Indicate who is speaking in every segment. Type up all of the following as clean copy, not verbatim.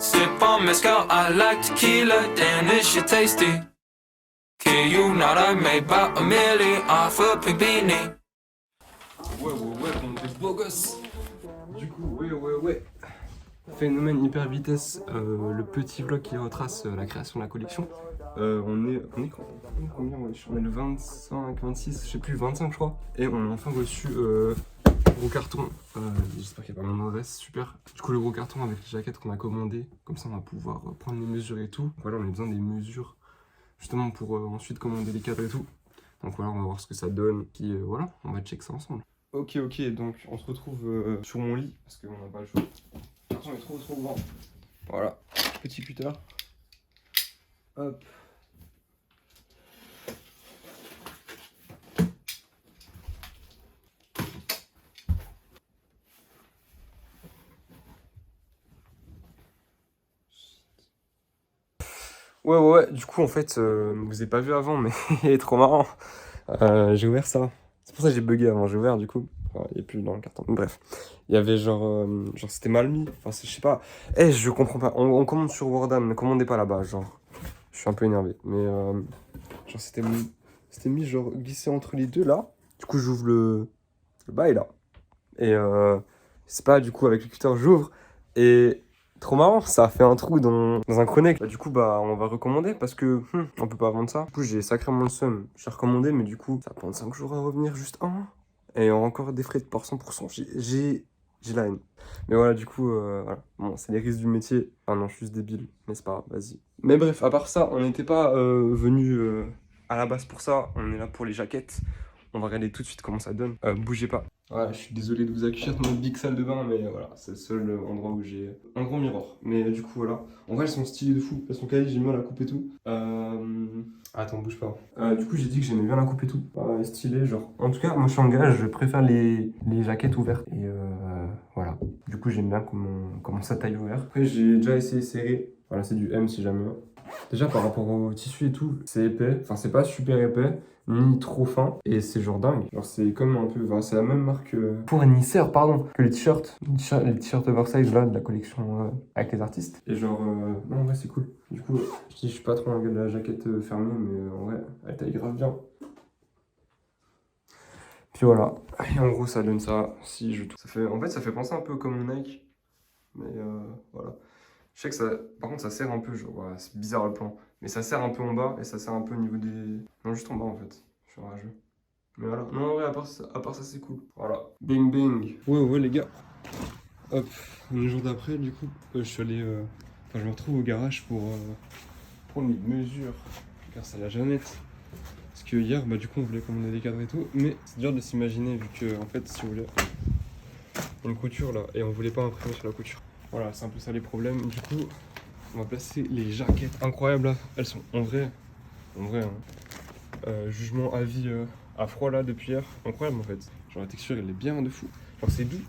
Speaker 1: Sip on mezcal, I like tequila, damn this shit tasty. Can you not I made about a million off a pink beanie.
Speaker 2: Ouais, on est beau gosse. Du coup, ouais. Phénomène hyper vitesse, le petit vlog qui retrace la création de la collection. On est combien wesh? On est le 25, 26, je sais plus, 25 je crois. Et on a enfin reçu gros carton. J'espère qu'il n'y a pas mon adresse, super. Du coup le gros carton avec les jaquettes qu'on a commandées. Comme ça on va pouvoir prendre les mesures et tout. Voilà, on a besoin des mesures justement pour ensuite commander les cadres et tout. Donc voilà, on va voir ce que ça donne. Puis voilà, on va check ça ensemble. Ok, donc on se retrouve sur mon lit parce qu'on n'a pas le choix. Le carton est trop grand. Voilà, petit cutter. Hop. Ouais, du coup en fait, vous avez pas vu avant mais il est trop marrant. J'ai ouvert ça. C'est pour ça que j'ai bugué avant, j'ai ouvert du coup. Enfin, il est plus dans le carton. Bref, il y avait genre c'était mal mis. Enfin, je sais pas. Je comprends pas. On commande sur Wordam, ne commandez pas là-bas. Genre, je suis un peu énervé. Mais genre, c'était mis genre glissé entre les deux là. Du coup, j'ouvre le bail là. Et c'est pas du coup avec le cutter, j'ouvre. Et trop marrant, ça a fait un trou dans un chronique. Du coup, on va recommander parce que on peut pas vendre ça. Du coup, j'ai sacrément le seum. J'ai recommandé, mais du coup, ça va prendre 5 jours à revenir, juste un. Et encore des frais de port 100%. J'ai la haine. Mais voilà, du coup, voilà. Bon, c'est les risques du métier. Ah non, je suis juste débile. Mais c'est pas grave, vas-y. Mais bref, à part ça, on n'était pas venu à la base pour ça. On est là pour les jaquettes. On va regarder tout de suite comment ça donne. Bougez pas. Voilà, je suis désolé de vous accueillir dans notre big salle de bain, mais voilà, c'est le seul endroit où j'ai un gros miroir. Mais du coup, voilà. En vrai, elles sont stylées de fou. Elles sont quali, j'ai mis à la coupe et tout. Attends, bouge pas. Du coup, j'ai dit que j'aimais bien la coupe et tout. Stylé, genre. En tout cas, moi, je suis en gage, je préfère les jaquettes ouvertes. Et voilà. Du coup, j'aime bien comment ça taille ouvert. Après, j'ai déjà essayé serré. Voilà, c'est du M si jamais. Déjà, par rapport au tissu et tout, c'est épais. Enfin, c'est pas super épais, ni trop fin. Et c'est genre dingue. Genre, c'est comme un peu. Enfin, c'est la même marque. Fournisseur, pardon, que les t-shirts. Les t-shirts oversize là, de la collection avec les artistes. Et genre, non, en vrai, c'est cool. Du coup, je suis pas trop en de la jaquette fermée, mais en vrai, elle taille grave bien. Puis voilà. Et en gros, ça donne ça. Si je. En fait, ça fait penser un peu comme mon Nike. Mais voilà. Je sais que ça, par contre, ça serre un peu, genre, ouais, c'est bizarre le plan. Mais ça serre un peu en bas et ça serre un peu au niveau des. Non, juste en bas en fait. Je suis rageux. Mais voilà. Non, en vrai, à part ça c'est cool. Voilà. Bing bing. Ouais, les gars. Hop. Le jour d'après, du coup, je suis allé. Enfin, je me retrouve au garage pour prendre les mesures. Car ça la Jeannette. Parce que hier, du coup, on voulait commander des cadres et tout. Mais c'est dur de s'imaginer vu que, en fait, si vous voulez. Il y a une couture là et on voulait pas imprimer sur la couture. Voilà, c'est un peu ça les problèmes. Du coup, on va placer les jaquettes incroyables là. Elles sont en vrai hein. Jugement avis à froid là depuis hier. Incroyable en fait. Genre la texture elle est bien de fou. Genre c'est doux.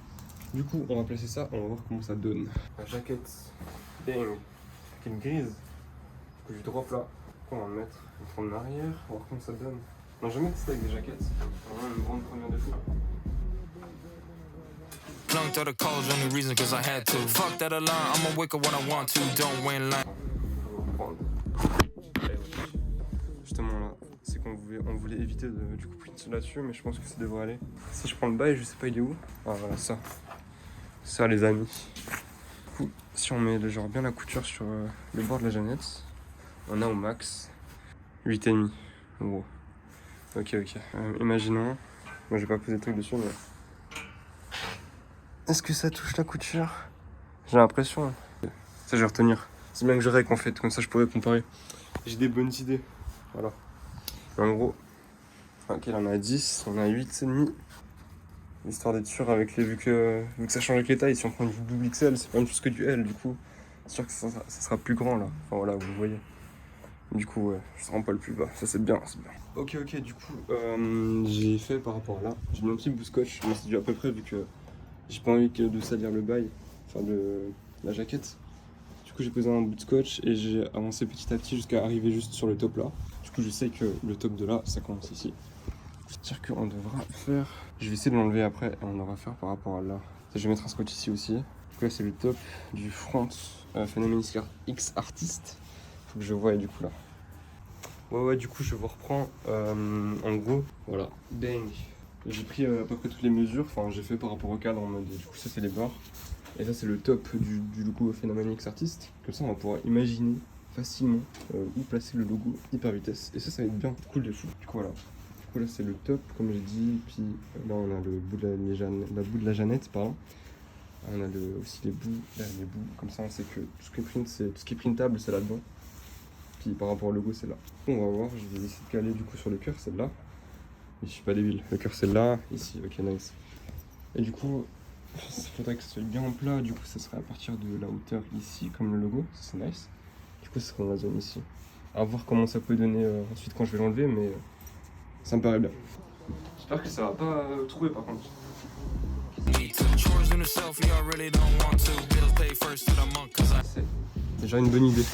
Speaker 2: Du coup, on va placer ça. On va voir comment ça donne. La jaquette, bang, avec une grise. Que je drop là. On va le mettre. On va prendre l'arrière. On va voir comment ça donne. On n'a jamais testé avec des jaquettes. C'est vraiment une grande première de fou.
Speaker 1: Clung to the codes, only reason cause I had to. Fuck that alarm, I'ma wake up when I want to. Don't win line.
Speaker 2: Justement là, c'est qu'on voulait éviter du coup print là-dessus, mais je pense que ça devrait aller. Si je prends le bail, je sais pas il est où. Ah voilà ça. Ça les amis. Du coup, si on met genre bien la couture sur le bord de la Jeannette, on a au max 8,5. En gros. Ok. Imaginons. Moi j'ai pas posé de truc dessus mais. Est-ce que ça touche la couture? J'ai l'impression. Ça, je vais retenir. C'est bien que je règle en fait, comme ça je pourrais comparer. J'ai des bonnes idées. Voilà. En gros, ok, là on a 10, on a 8,5. Histoire d'être sûr avec vu que ça change avec les tailles. Si on prend du double XL, c'est pas même chose que du L, du coup. C'est sûr que ça sera plus grand là. Enfin voilà, vous voyez. Du coup, ouais, je serai pas le plus bas. Ça, c'est bien, Ok, du coup, j'ai fait par rapport à là. J'ai mis un petit bout de scotch, mais c'est dû à peu près vu que. J'ai pas envie de salir le bail, enfin la jaquette. Du coup j'ai posé un bout de scotch et j'ai avancé petit à petit jusqu'à arriver juste sur le top là. Du coup je sais que le top de là ça commence ici. C'est-à-dire qu'on devra faire... Je vais essayer de l'enlever après et on devra faire par rapport à là. Je vais mettre un scotch ici aussi. Du coup là c'est le top du front Phénomène X Artist. Faut que je voie du coup là. Ouais, du coup je vous reprends. En gros, voilà. Bang. J'ai pris à peu près toutes les mesures. Enfin, j'ai fait par rapport au cadre en mode. Du coup, ça c'est les bords. Et ça c'est le top du logo Phénomène X Artist. Comme ça, on va pouvoir imaginer facilement où placer le logo hyper vitesse. Et ça va être bien cool de fou. Du coup, voilà. Du coup, là c'est le top, comme j'ai dit. Puis là, on a le bout de la bout de la Jeannette, pardon. On a aussi les bouts, là, les bouts, comme ça on sait que tout ce qui est printable c'est là-dedans. Puis par rapport au logo c'est là. On va voir, je vais essayer de caler du coup sur le cœur, c'est là. Mais je suis pas débile, le cœur c'est là, ici, ok nice. Et du coup, il faudrait que ça soit bien en plat, du coup ça serait à partir de la hauteur ici, comme le logo, ça c'est nice. Du coup ça serait dans la zone ici. À voir comment ça peut donner ensuite quand je vais l'enlever, mais ça me paraît bien. J'espère que ça va pas trouver par contre. C'est déjà une bonne idée.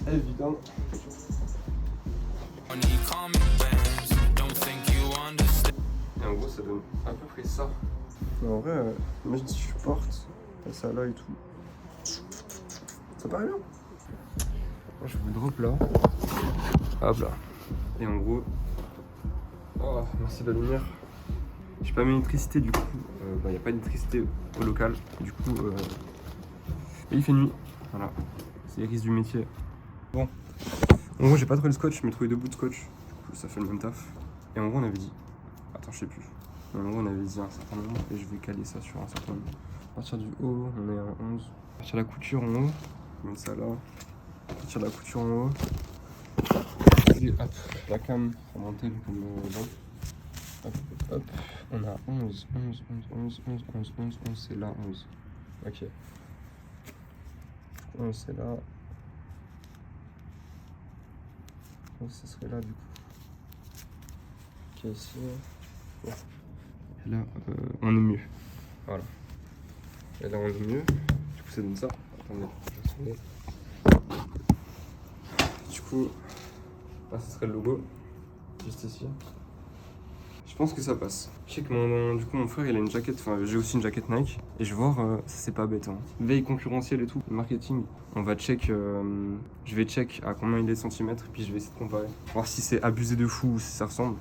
Speaker 2: Évidemment. Et en gros ça donne à peu près ça. Mais en vrai, moi je dis je porte, et ça là et tout. Ça paraît bien. Moi, je vous drop là. Hop là. Et en gros. Oh, merci de la lumière. J'ai pas mis l'électricité du coup. Il n'y a pas d'électricité au local. Du coup. Et il fait nuit. Voilà. C'est les risques du métier. Bon. En gros, j'ai pas trouvé le scotch, je m'ai trouvé 2 bouts de scotch. Du coup, ça fait le même taf. Et en gros, on avait dit. Attends, je sais plus. En gros, on avait dit un certain nombre. Et je vais caler ça sur un certain nombre. À partir du haut, on est à 11. À partir de la couture en haut. Je mets ça là. À partir de la couture en haut. Et hop, la cam remontée comme là. Hop, on a 11, 11, c'est là 11. Ok. 11 c'est là. 11 ça serait là du coup. Ok, ici. Bon. Et là, on est mieux. Voilà. Et là, on est mieux. Du coup, ça donne ça. Attendez, je vais retourner. Du coup, là, ce serait le logo. Juste ici. Je pense que ça passe. Je sais que mon frère il a une jaquette, enfin j'ai aussi une jaquette Nike. Et je vais voir, ça c'est pas bête. Hein. Veille concurrentielle et tout, marketing. On va check, je vais check à combien il est de centimètres, puis je vais essayer de comparer. Voir si c'est abusé de fou ou si ça ressemble.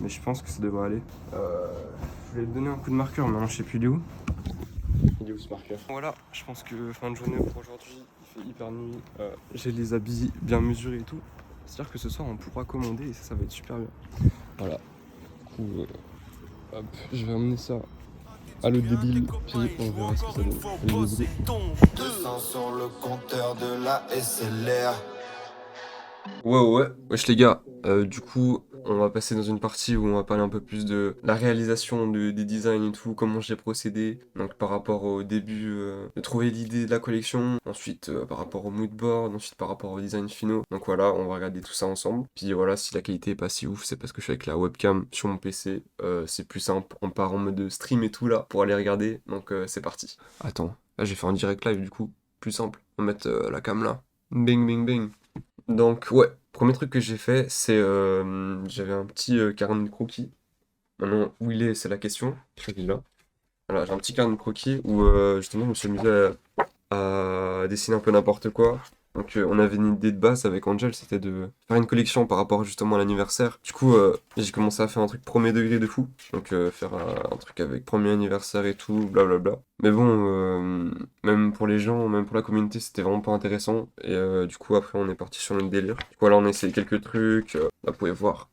Speaker 2: Mais je pense que ça devrait aller. Je voulais te donner un coup de marqueur, mais non, je sais plus il est où. Il est où ce marqueur? Voilà, je pense que fin de journée pour aujourd'hui, il fait hyper nuit. J'ai les habits bien mesurés et tout. C'est-à-dire que ce soir on pourra commander et ça va être super bien. Voilà. Hop, je vais emmener ça à l'autre débile, puis on verra ce que ça donne.
Speaker 3: 200 sur le compteur de la SLR.
Speaker 2: Ouais. Wesh les gars, du coup, on va passer dans une partie où on va parler un peu plus de la réalisation des designs et tout, comment j'ai procédé. Donc par rapport au début, de trouver l'idée de la collection, ensuite par rapport au mood board, ensuite par rapport aux designs finaux. Donc voilà, on va regarder tout ça ensemble. Puis voilà, si la qualité est pas si ouf, c'est parce que je suis avec la webcam sur mon PC. C'est plus simple, on part en mode stream et tout là, pour aller regarder. Donc c'est parti. Attends, là j'ai fait un direct live du coup, plus simple. On va mettre la cam là. Bing. Donc ouais, premier truc que j'ai fait, c'est j'avais un petit carnet de croquis. Maintenant, où il est, c'est la question. Je crois qu'il est là. Voilà, j'ai un petit carnet de croquis où justement je me suis amusé à dessiner un peu n'importe quoi. Donc on avait une idée de base avec Angel, c'était de faire une collection par rapport justement à l'anniversaire. Du coup, j'ai commencé à faire un truc premier degré de fou. Donc faire un truc avec premier anniversaire et tout, blablabla. Mais bon, même pour les gens, même pour la communauté, c'était vraiment pas intéressant. Et du coup, après, on est parti sur notre délire. Du coup, voilà, on a essayé quelques trucs. Là, vous pouvez voir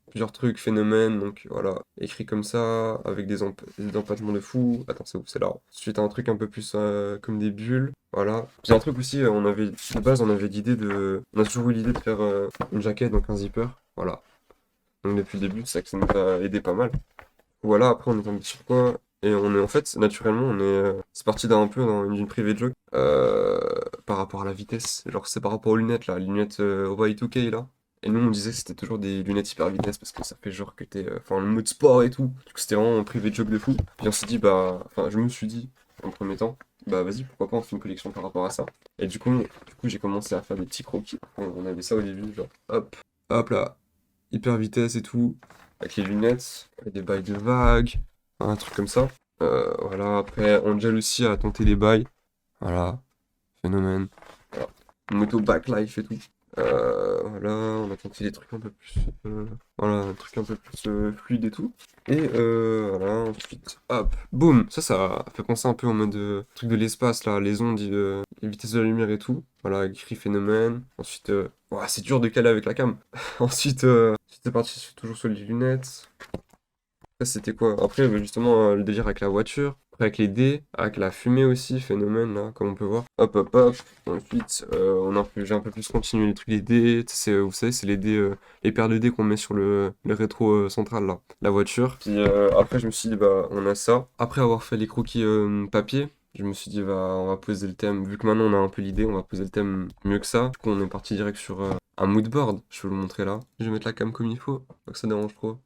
Speaker 2: plusieurs trucs, phénomènes. Donc voilà, écrit comme ça, avec des empattements de fou. Attends, c'est où? C'est là. Ensuite, un truc un peu plus comme des bulles. Voilà. Puis un truc aussi, de base, on avait l'idée on a toujours eu l'idée de faire une jaquette, donc un zipper. Voilà. Donc depuis le début, c'est ça que ça nous a aidé pas mal. Voilà, après, on est tombé sur quoi? Et on est en fait, naturellement, c'est parti d'un peu dans une privée de joke par rapport à la vitesse. Genre, c'est par rapport aux lunettes, là, les lunettes Y2K, là. Et nous, on disait que c'était toujours des lunettes hyper vitesse parce que ça fait genre que t'es. Enfin, le mode sport et tout. Du coup, c'était vraiment un privé de joke de fou. Puis on s'est dit, enfin, je me suis dit, en premier temps, bah vas-y, pourquoi pas, on fait une collection par rapport à ça. Et du coup j'ai commencé à faire des petits croquis. On avait ça au début, genre, hop. hop là, hyper vitesse et tout, avec les lunettes, avec des bails de vagues, un truc comme ça. Voilà, après, Angel aussi a tenté les bails, voilà, phénomène. Voilà. Moto backlife et tout. Voilà, on a tenté des trucs un peu plus, voilà, un truc un peu plus fluide et tout. Et voilà, ensuite, hop, boum, ça fait penser un peu en mode truc de l'espace là, les ondes, les vitesses de la lumière et tout. Voilà, écrit phénomène. Ensuite, ouah, c'est dur de caler avec la cam. Ensuite, c'est parti toujours sur les lunettes. Ça, c'était quoi? Après, justement, le délire avec la voiture. Après, avec les dés, avec la fumée aussi, phénomène, là, comme on peut voir. Hop, hop, hop. Ensuite, j'ai un peu plus continué les trucs des dés. Vous savez, c'est les dés, les paires de dés qu'on met sur le rétro central, là, la voiture. Puis après, je me suis dit, bah, on a ça. Après avoir fait les croquis papier, je me suis dit, bah, on va poser le thème. Vu que maintenant, on a un peu l'idée, on va poser le thème mieux que ça. Du coup, on est parti direct sur un mood board. Je vais vous le montrer là. Je vais mettre la cam comme il faut, pas que ça dérange trop.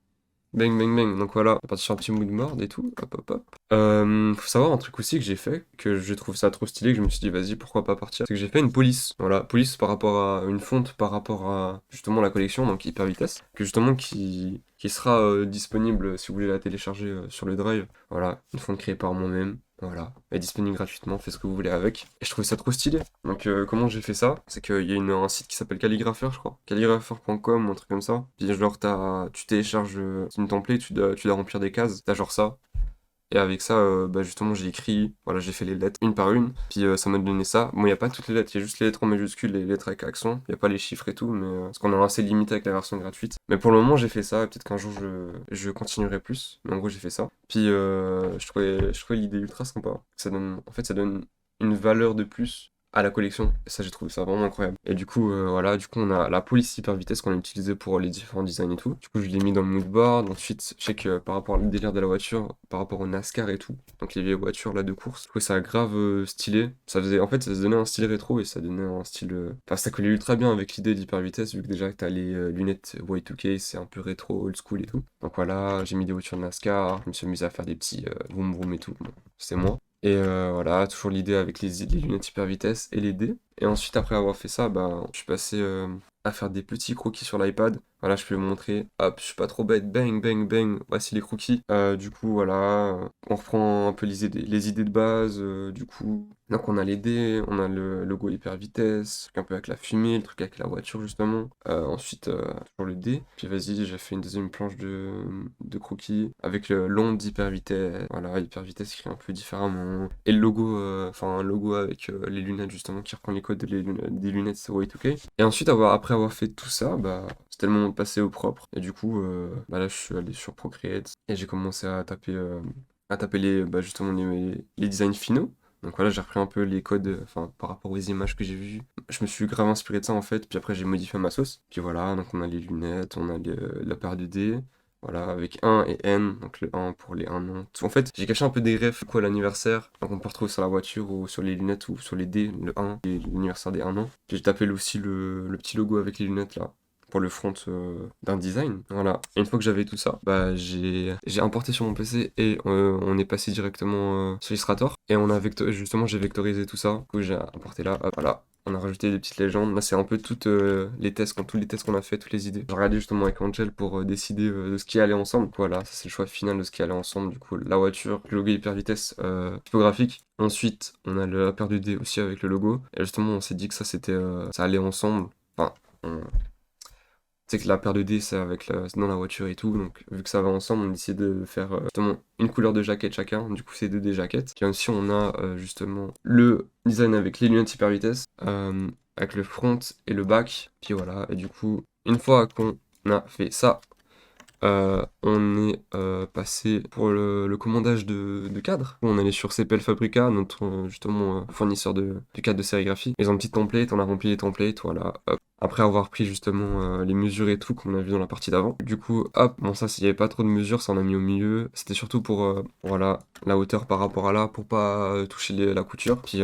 Speaker 2: Bang, bang, bang. Donc voilà, on est parti sur un petit mood board et tout. Hop, hop, hop. Faut savoir un truc aussi que j'ai fait, que je trouve ça trop stylé, que je me suis dit, vas-y, pourquoi pas partir. C'est que j'ai fait une police. Voilà, police par rapport à une fonte, par rapport à justement la collection, donc hyper vitesse, que justement qui sera disponible si vous voulez la télécharger sur le drive. Voilà, une fonte créée par moi-même. Voilà, elle est disponible gratuitement, faites ce que vous voulez avec. Et je trouvais ça trop stylé. Donc comment j'ai fait ça? C'est qu'il y a un site qui s'appelle Calligrapher, je crois. Calligrapher.com ou un truc comme ça. Puis genre tu télécharges une template, tu dois remplir des cases. T'as genre ça. Et avec ça, bah justement, j'ai écrit, voilà, j'ai fait les lettres une par une, puis ça m'a donné ça. Bon, il n'y a pas toutes les lettres, il y a juste les lettres en majuscules et les lettres avec accent. Il n'y a pas les chiffres et tout, mais parce qu'on est assez limité avec la version gratuite. Mais pour le moment, j'ai fait ça, et peut-être qu'un jour, je continuerai plus. Mais en gros, j'ai fait ça. Puis je trouvais l'idée ultra sympa. En fait, ça donne une valeur de plus à la collection. Et ça, j'ai trouvé ça vraiment incroyable. Et du coup, voilà, du coup, on a la police hyper vitesse qu'on a utilisée pour les différents designs et tout. Du coup, je l'ai mis dans le mood board. Ensuite, je sais que par rapport au délire de la voiture, par rapport au NASCAR et tout, donc les vieilles voitures là de course, je trouvais ça grave stylé. En fait, ça se donnait un style rétro et ça donnait un style. Enfin, ça collait ultra bien avec l'idée d'hyper vitesse, vu que déjà que t'as les lunettes Y2K, c'est un peu rétro, old school et tout. Donc voilà, j'ai mis des voitures de NASCAR, je me suis amusé à faire des petits vroom vroom et tout. Bon, c'est moi. Et voilà, toujours l'idée avec les lunettes hyper vitesse et les dés. Et ensuite, après avoir fait ça, bah, je suis passé à faire des petits croquis sur l'iPad. Voilà, je peux vous montrer. Hop, je suis pas trop bête. Bang, bang, bang. Voici les croquis. Du coup, voilà, on reprend un peu les idées de base. Du coup, donc on a les dés, on a le logo hyper vitesse, un peu avec la fumée, le truc avec la voiture justement. Ensuite, toujours le dé. Puis vas-y, j'ai fait une deuxième planche de croquis avec l'onde d'hyper vitesse. Voilà, hyper vitesse écrit un peu différemment. Et le logo, enfin un logo avec les lunettes justement qui reprend les codes des lunettes Y2K. Et ensuite, après avoir fait tout ça, bah c'était le moment de passer au propre. Et du coup, bah là je suis allé sur Procreate et j'ai commencé à taper justement les designs finaux. Donc voilà, j'ai repris un peu les codes, enfin par rapport aux images que j'ai vues. Je me suis grave inspiré de ça en fait, puis après j'ai modifié ma sauce. Puis voilà, donc on a les lunettes, on a la paire de dés. Voilà, avec 1 et N, donc le 1 pour les 1 an. En fait, j'ai caché un peu des refs, quoi, l'anniversaire. Donc on peut retrouver sur la voiture ou sur les lunettes ou sur les dés, le 1 et l'anniversaire des 1 an. Puis j'ai tapé aussi le petit logo avec les lunettes là, pour le front d'un design. Voilà. Et une fois que j'avais tout ça, bah j'ai importé sur mon PC et on est passé directement sur Illustrator. Et justement, j'ai vectorisé tout ça. Du coup, j'ai importé là, hop, voilà. On a rajouté des petites légendes. Là, c'est un peu toutes les tests, tous les tests qu'on a fait, toutes les idées. J'ai regardé justement avec Angel pour décider de ce qui allait ensemble. Voilà, ça c'est le choix final de ce qui allait ensemble. Du coup, la voiture, le logo hyper vitesse typographique. Ensuite, on a la paire de dés aussi avec le logo. Et justement, on s'est dit que ça allait ensemble. Enfin, c'est que la paire de dés, c'est dans la voiture et tout. Donc, vu que ça va ensemble, on a décidé de faire justement une couleur de jaquette chacun. Du coup, c'est 2 dés jaquettes. Puis aussi, on a justement le design avec les lunettes hyper vitesse, avec le front et le back. Puis voilà. Et du coup, une fois qu'on a fait ça, on est passé pour le commandage de cadres. On allait sur CPL Fabrica, notre justement fournisseur de cadres de sérigraphie. Ils ont une petite template, on a rempli les templates, voilà. Hop. Après avoir pris justement les mesures et tout qu'on a vu dans la partie d'avant. Du coup, hop, bon ça, s'il n'y avait pas trop de mesures, ça on a mis au milieu. C'était surtout pour, voilà, la hauteur par rapport à là, pour pas toucher la couture. Puis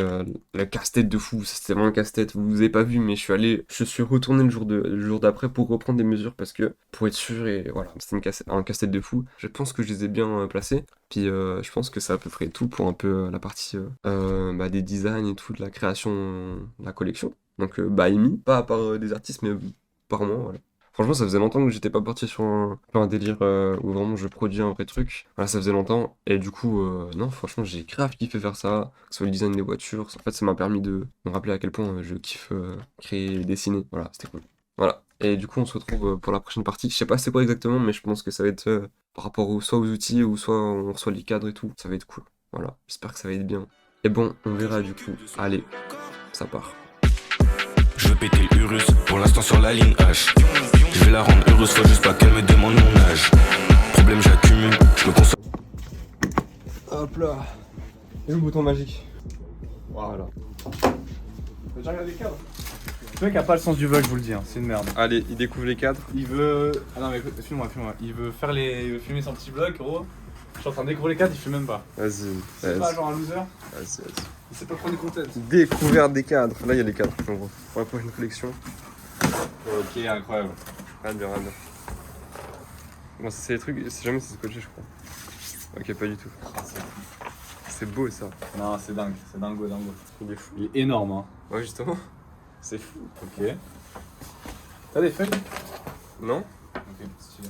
Speaker 2: la casse-tête de fou, ça, c'était vraiment un casse-tête. Vous avez pas vu, mais je suis retourné le jour d'après pour reprendre des mesures parce que, pour être sûr, et voilà, c'était un casse-tête de fou. Je pense que je les ai bien placés. Puis je pense que c'est à peu près tout pour un peu la partie des designs et tout, de la création de la collection. Donc by me, pas par des artistes, mais par moi, voilà. Franchement, ça faisait longtemps que j'étais pas parti sur un délire où vraiment je produis un vrai truc. Voilà, ça faisait longtemps. Et du coup, non, franchement, j'ai grave kiffé faire ça. Que ce soit le design des voitures. En fait, ça m'a permis de me rappeler à quel point je kiffe créer et dessiner. Voilà, c'était cool. Voilà. Et du coup, on se retrouve pour la prochaine partie. Je sais pas c'est quoi exactement, mais je pense que ça va être par rapport soit aux outils ou soit on reçoit les cadres et tout. Ça va être cool. Voilà. J'espère que ça va être bien. Et bon, on verra du coup. Allez, ça part.
Speaker 4: Je veux péter l'Urus, pour l'instant sur la ligne H. Je vais la rendre heureuse, faut juste pas qu'elle me demande mon âge. Problème j'accumule, je me consomme.
Speaker 2: Hop là. Et le bouton magique. Voilà.
Speaker 5: T'as déjà regardé les cadres? Le mec a pas le sens du vol, je vous le dis, hein. C'est une merde.
Speaker 2: Allez, il découvre les cadres.
Speaker 5: Il veut. Ah non, mais écoute, filme-moi. Il veut filmer son petit vlog, gros. Je suis en train de découvrir les cadres, il filme même pas.
Speaker 2: Vas-y.
Speaker 5: C'est pas genre un loser.
Speaker 2: Vas-y.
Speaker 5: Il sait pas prendre du content.
Speaker 2: Découverte des cadres. Là, il y a les cadres, en gros. On va pour une collection.
Speaker 5: Ok, incroyable.
Speaker 2: Regarde bien. Bon, ça, c'est les trucs. C'est jamais c'est scotché, je crois. Ok, pas du tout. C'est beau ça.
Speaker 5: Non, c'est dingue, c'est dingo.
Speaker 2: Il est fou.
Speaker 5: Il est énorme, hein.
Speaker 2: Ouais, justement. C'est fou.
Speaker 5: Ok. T'as des feuilles?
Speaker 2: Non?
Speaker 5: Ok, stylé.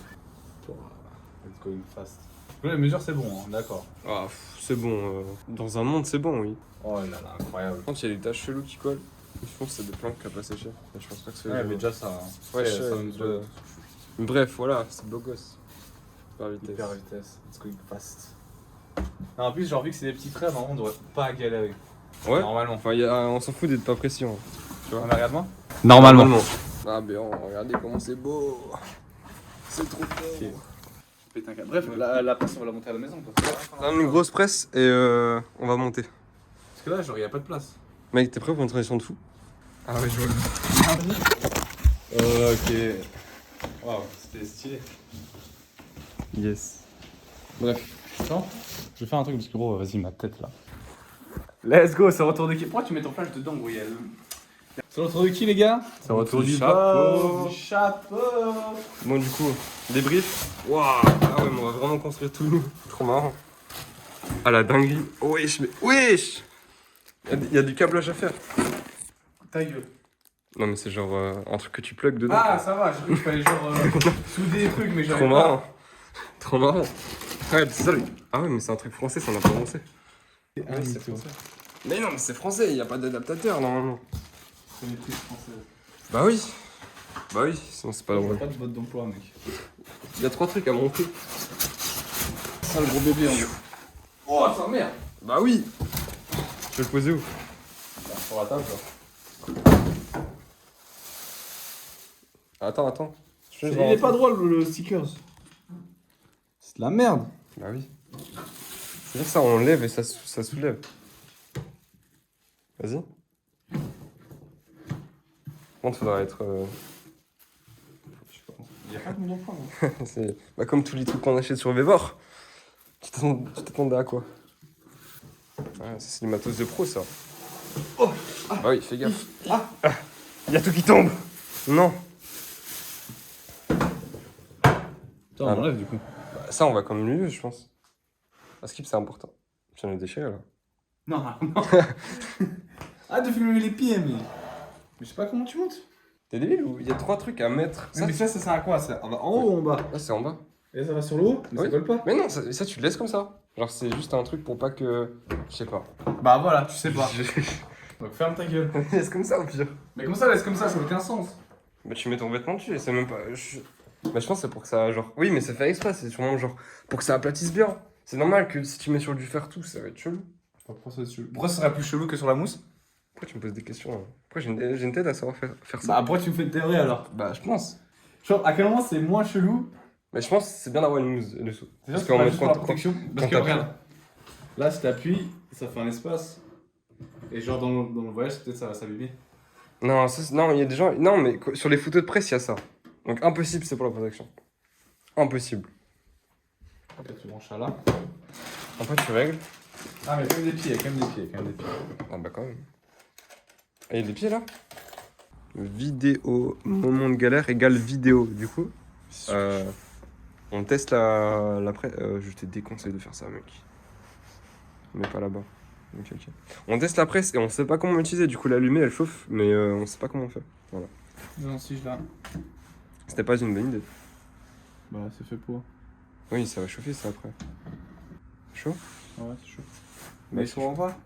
Speaker 5: Let's go fast. La mesure, c'est bon, hein, d'accord.
Speaker 2: Ah, c'est bon. Dans un monde, c'est bon, oui.
Speaker 5: Oh là là, incroyable.
Speaker 2: Par contre, il y a des taches cheloues qui collent. Je pense que c'est des plantes qui n'ont pas séché. Je pense pas que c'est.
Speaker 5: Ouais, mais déjà ça. Hein.
Speaker 2: Ouais, je sais,
Speaker 5: ça
Speaker 2: déjà.
Speaker 5: me
Speaker 2: Bref, voilà, c'est beau gosse. Super vitesse.
Speaker 5: hyper vitesse. Let's go fast. Non, en plus, genre, vu que c'est des petits traits, normalement, on devrait pas galérer.
Speaker 2: Ouais.
Speaker 5: Normalement.
Speaker 2: Enfin, on s'en fout d'être pas précis. Hein. Tu vois.
Speaker 5: Ah, mais regarde-moi.
Speaker 2: Ah, bien, regardez comment c'est beau. C'est trop beau.
Speaker 5: Ok. Pète un câble. Bref, la presse, on va la monter à la maison, quoi.
Speaker 2: On a une grosse presse et on va monter.
Speaker 5: Parce que là, genre, y a pas de place.
Speaker 2: Mec, t'es prêt pour une transition de fou?
Speaker 5: Ah ouais, je vois. Ok. Waouh, c'était stylé.
Speaker 2: Yes.
Speaker 5: Bref. Attends, je vais faire un truc parce que gros, vas-y, ma tête là. Let's go, c'est retour de qui? Pourquoi tu mets ton flash dedans, gros? C'est retour de qui, les gars? C'est retour du
Speaker 2: chapeau.
Speaker 5: Du chapeau.
Speaker 2: Bon, du coup, débrief. Waouh. Ah ouais, mais on va vraiment construire tout nous. Trop marrant. Ah la dinguerie. Wesh, mais wesh. Il y a du câblage à faire.
Speaker 5: Ta gueule.
Speaker 2: Non, mais c'est genre un truc que tu plugs dedans.
Speaker 5: Ah, ça va, j'ai cru qu'il fallait genre souder des trucs, mais j'avais
Speaker 2: Trop
Speaker 5: pas.
Speaker 2: marrant. Trop marrant. Ouais, c'est ça. Ah ouais, mais c'est un truc français, ça n'a pas avancé.
Speaker 5: Ah,
Speaker 2: Ouais, c'est français. Mais non, mais c'est français, il n'y a pas d'adaptateur normalement.
Speaker 5: C'est une maîtrise française.
Speaker 2: Bah oui. Bah oui, sinon c'est pas
Speaker 5: J'ai
Speaker 2: drôle.
Speaker 5: pas de mode d'emploi, mec.
Speaker 2: Il y a 3 trucs à monter.
Speaker 5: Ça, le gros bébé en haut. Oh, ça merde.
Speaker 2: Bah oui. Tu veux le poser où?
Speaker 5: Sur la table, quoi.
Speaker 2: Attends.
Speaker 5: Il est pas drôle, le stickers. C'est de la merde.
Speaker 2: Bah oui. C'est dire ça, on lève et ça soulève. Vas-y. Bon, faudra être.
Speaker 5: Il y a pas de mode d'emploi, non?
Speaker 2: C'est bah, comme tous les trucs qu'on achète sur Vevor. Tu t'attendais à quoi? Ouais, ça, c'est du matos de pro, ça. Oh bah oui, fais gaffe. Il y a tout qui tombe. Non.
Speaker 5: Attends, on enlève du coup.
Speaker 2: Bah, ça, on va comme mieux, je pense. La skip, c'est important. Tu en as déchiré, là.
Speaker 5: Non. Arrête de filmer les pieds, mais je sais pas comment tu montes.
Speaker 2: T'es débile ou il y a 3 trucs à mettre?
Speaker 5: Mais ça sert à quoi? Ça va en haut ou en bas?
Speaker 2: Là, c'est en bas.
Speaker 5: Et ça va sur le haut? Mais
Speaker 2: Oui.
Speaker 5: ça colle pas.
Speaker 2: Mais non, ça, tu le laisses comme ça. Genre, c'est juste un truc pour pas que. Je sais pas.
Speaker 5: Bah voilà, tu sais pas. Donc ferme ta gueule.
Speaker 2: Laisse comme ça, au pire.
Speaker 5: Mais comment ça laisse comme ça n'a aucun sens.
Speaker 2: Bah, tu mets ton vêtement dessus et c'est même pas. Bah, je pense que c'est pour que ça. Genre. Oui, mais ça fait exprès, c'est sûrement genre. Pour que ça aplatisse bien. C'est normal que si tu mets sur du fer tout, ça va être chelou.
Speaker 5: Pourquoi ça serait plus chelou que sur la mousse?
Speaker 2: Pourquoi tu me poses des questions hein? Pourquoi j'ai une tête à savoir faire ça?
Speaker 5: Bah après tu me fais une théorie alors.
Speaker 2: Bah, je pense.
Speaker 5: Genre à quel moment c'est moins chelou?
Speaker 2: Mais je pense que c'est bien d'avoir une mousse dessous.
Speaker 5: C'est
Speaker 2: Parce
Speaker 5: juste
Speaker 2: qu'en
Speaker 5: pour la protection. Parce que
Speaker 2: t'appuies-
Speaker 5: regarde, là si t'appuies, ça fait un espace. Et genre dans le voyage, peut-être ça va s'abîmer.
Speaker 2: Non, non, il y a des gens. Non, mais sur les photos de presse, il y a ça. Donc, impossible, c'est pour la protection. Impossible.
Speaker 5: Ok, tu branches ça là.
Speaker 2: Après, tu règles.
Speaker 5: Ah mais il y a quand même des pieds,
Speaker 2: Ah, bah, quand même. Ah, il y a des pieds là? Vidéo, moment de galère égale vidéo. Du coup, on teste la presse. Je te déconseille de faire ça, mec. Mais pas là-bas. Ok. On teste la presse et on sait pas comment l'utiliser. Du coup, l'allumer, elle chauffe, mais on sait pas comment on fait. Voilà.
Speaker 5: Non, si je l'ai.
Speaker 2: C'était pas une bonne idée.
Speaker 5: Bah, c'est fait pour.
Speaker 2: Oui, ça va chauffer ça après. Chaud?
Speaker 5: Ah ouais, c'est chaud.
Speaker 2: Mais
Speaker 5: Mais ils sont pas.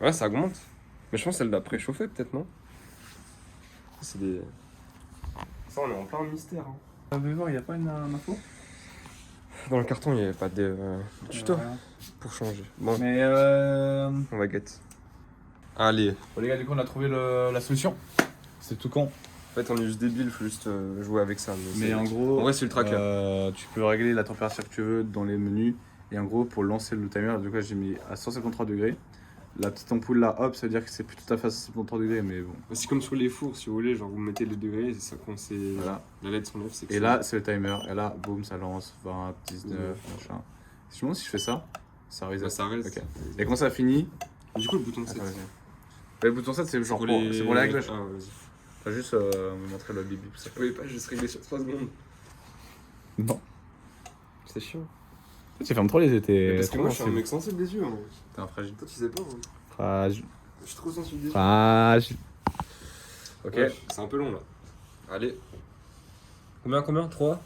Speaker 2: Ouais, ça augmente. Mais je pense qu'elle doit préchauffer peut-être, non? C'est des... Ça, on est en plein mystère. Hein.
Speaker 5: On va voir, il y a pas une info?
Speaker 2: Dans le carton, il n'y avait pas de tuto pour changer. Bon,
Speaker 5: Mais
Speaker 2: on va get. Allez.
Speaker 5: Bon, les gars, du coup, on a trouvé la solution. C'est tout con.
Speaker 2: En fait, on est juste débiles, il faut juste jouer avec ça.
Speaker 5: Mais
Speaker 2: c'est-
Speaker 5: en gros,
Speaker 2: En vrai, c'est ultra clair.
Speaker 5: tu peux régler la température que tu veux dans les menus. Et en gros, pour lancer le timer, du coup, j'ai mis à 153 degrés. La petite ampoule là, hop, ça veut dire que c'est plus tout à fait à 153 degrés, mais bon.
Speaker 2: C'est comme sur les fours, si vous voulez, genre vous mettez les degrés, et ça quand c'est...
Speaker 5: Voilà.
Speaker 2: La LED s'enlève, c'est que
Speaker 5: Et
Speaker 2: c'est-
Speaker 5: là, c'est le timer. Et là, boum, ça lance 20, 19, machin. Si je me demande si je fais ça, ça reset.
Speaker 2: Bah, ça reste.
Speaker 5: Ok. Et quand ça finit.
Speaker 2: Du coup, le bouton 7.
Speaker 5: Attends, vas-y. Le bouton 7, c'est genre pour
Speaker 2: les...
Speaker 5: c'est pour les réglages.
Speaker 2: Ah, ouais, vas-y.
Speaker 5: T'as juste me montrer le bip bip.
Speaker 2: Je pouvais pas juste régler sur 3 secondes.
Speaker 5: Non.
Speaker 2: C'est chiant.
Speaker 5: Tu fermes trop les yeux,
Speaker 2: Parce que moi, je suis un mec sensible des yeux. Hein.
Speaker 5: T'es un fragile.
Speaker 2: Toi, tu sais pas. Hein.
Speaker 5: Fragile.
Speaker 2: Je suis trop sensible des yeux.
Speaker 5: Fragile. Ok.
Speaker 2: Ouais, c'est un peu long là. Allez. Combien 3,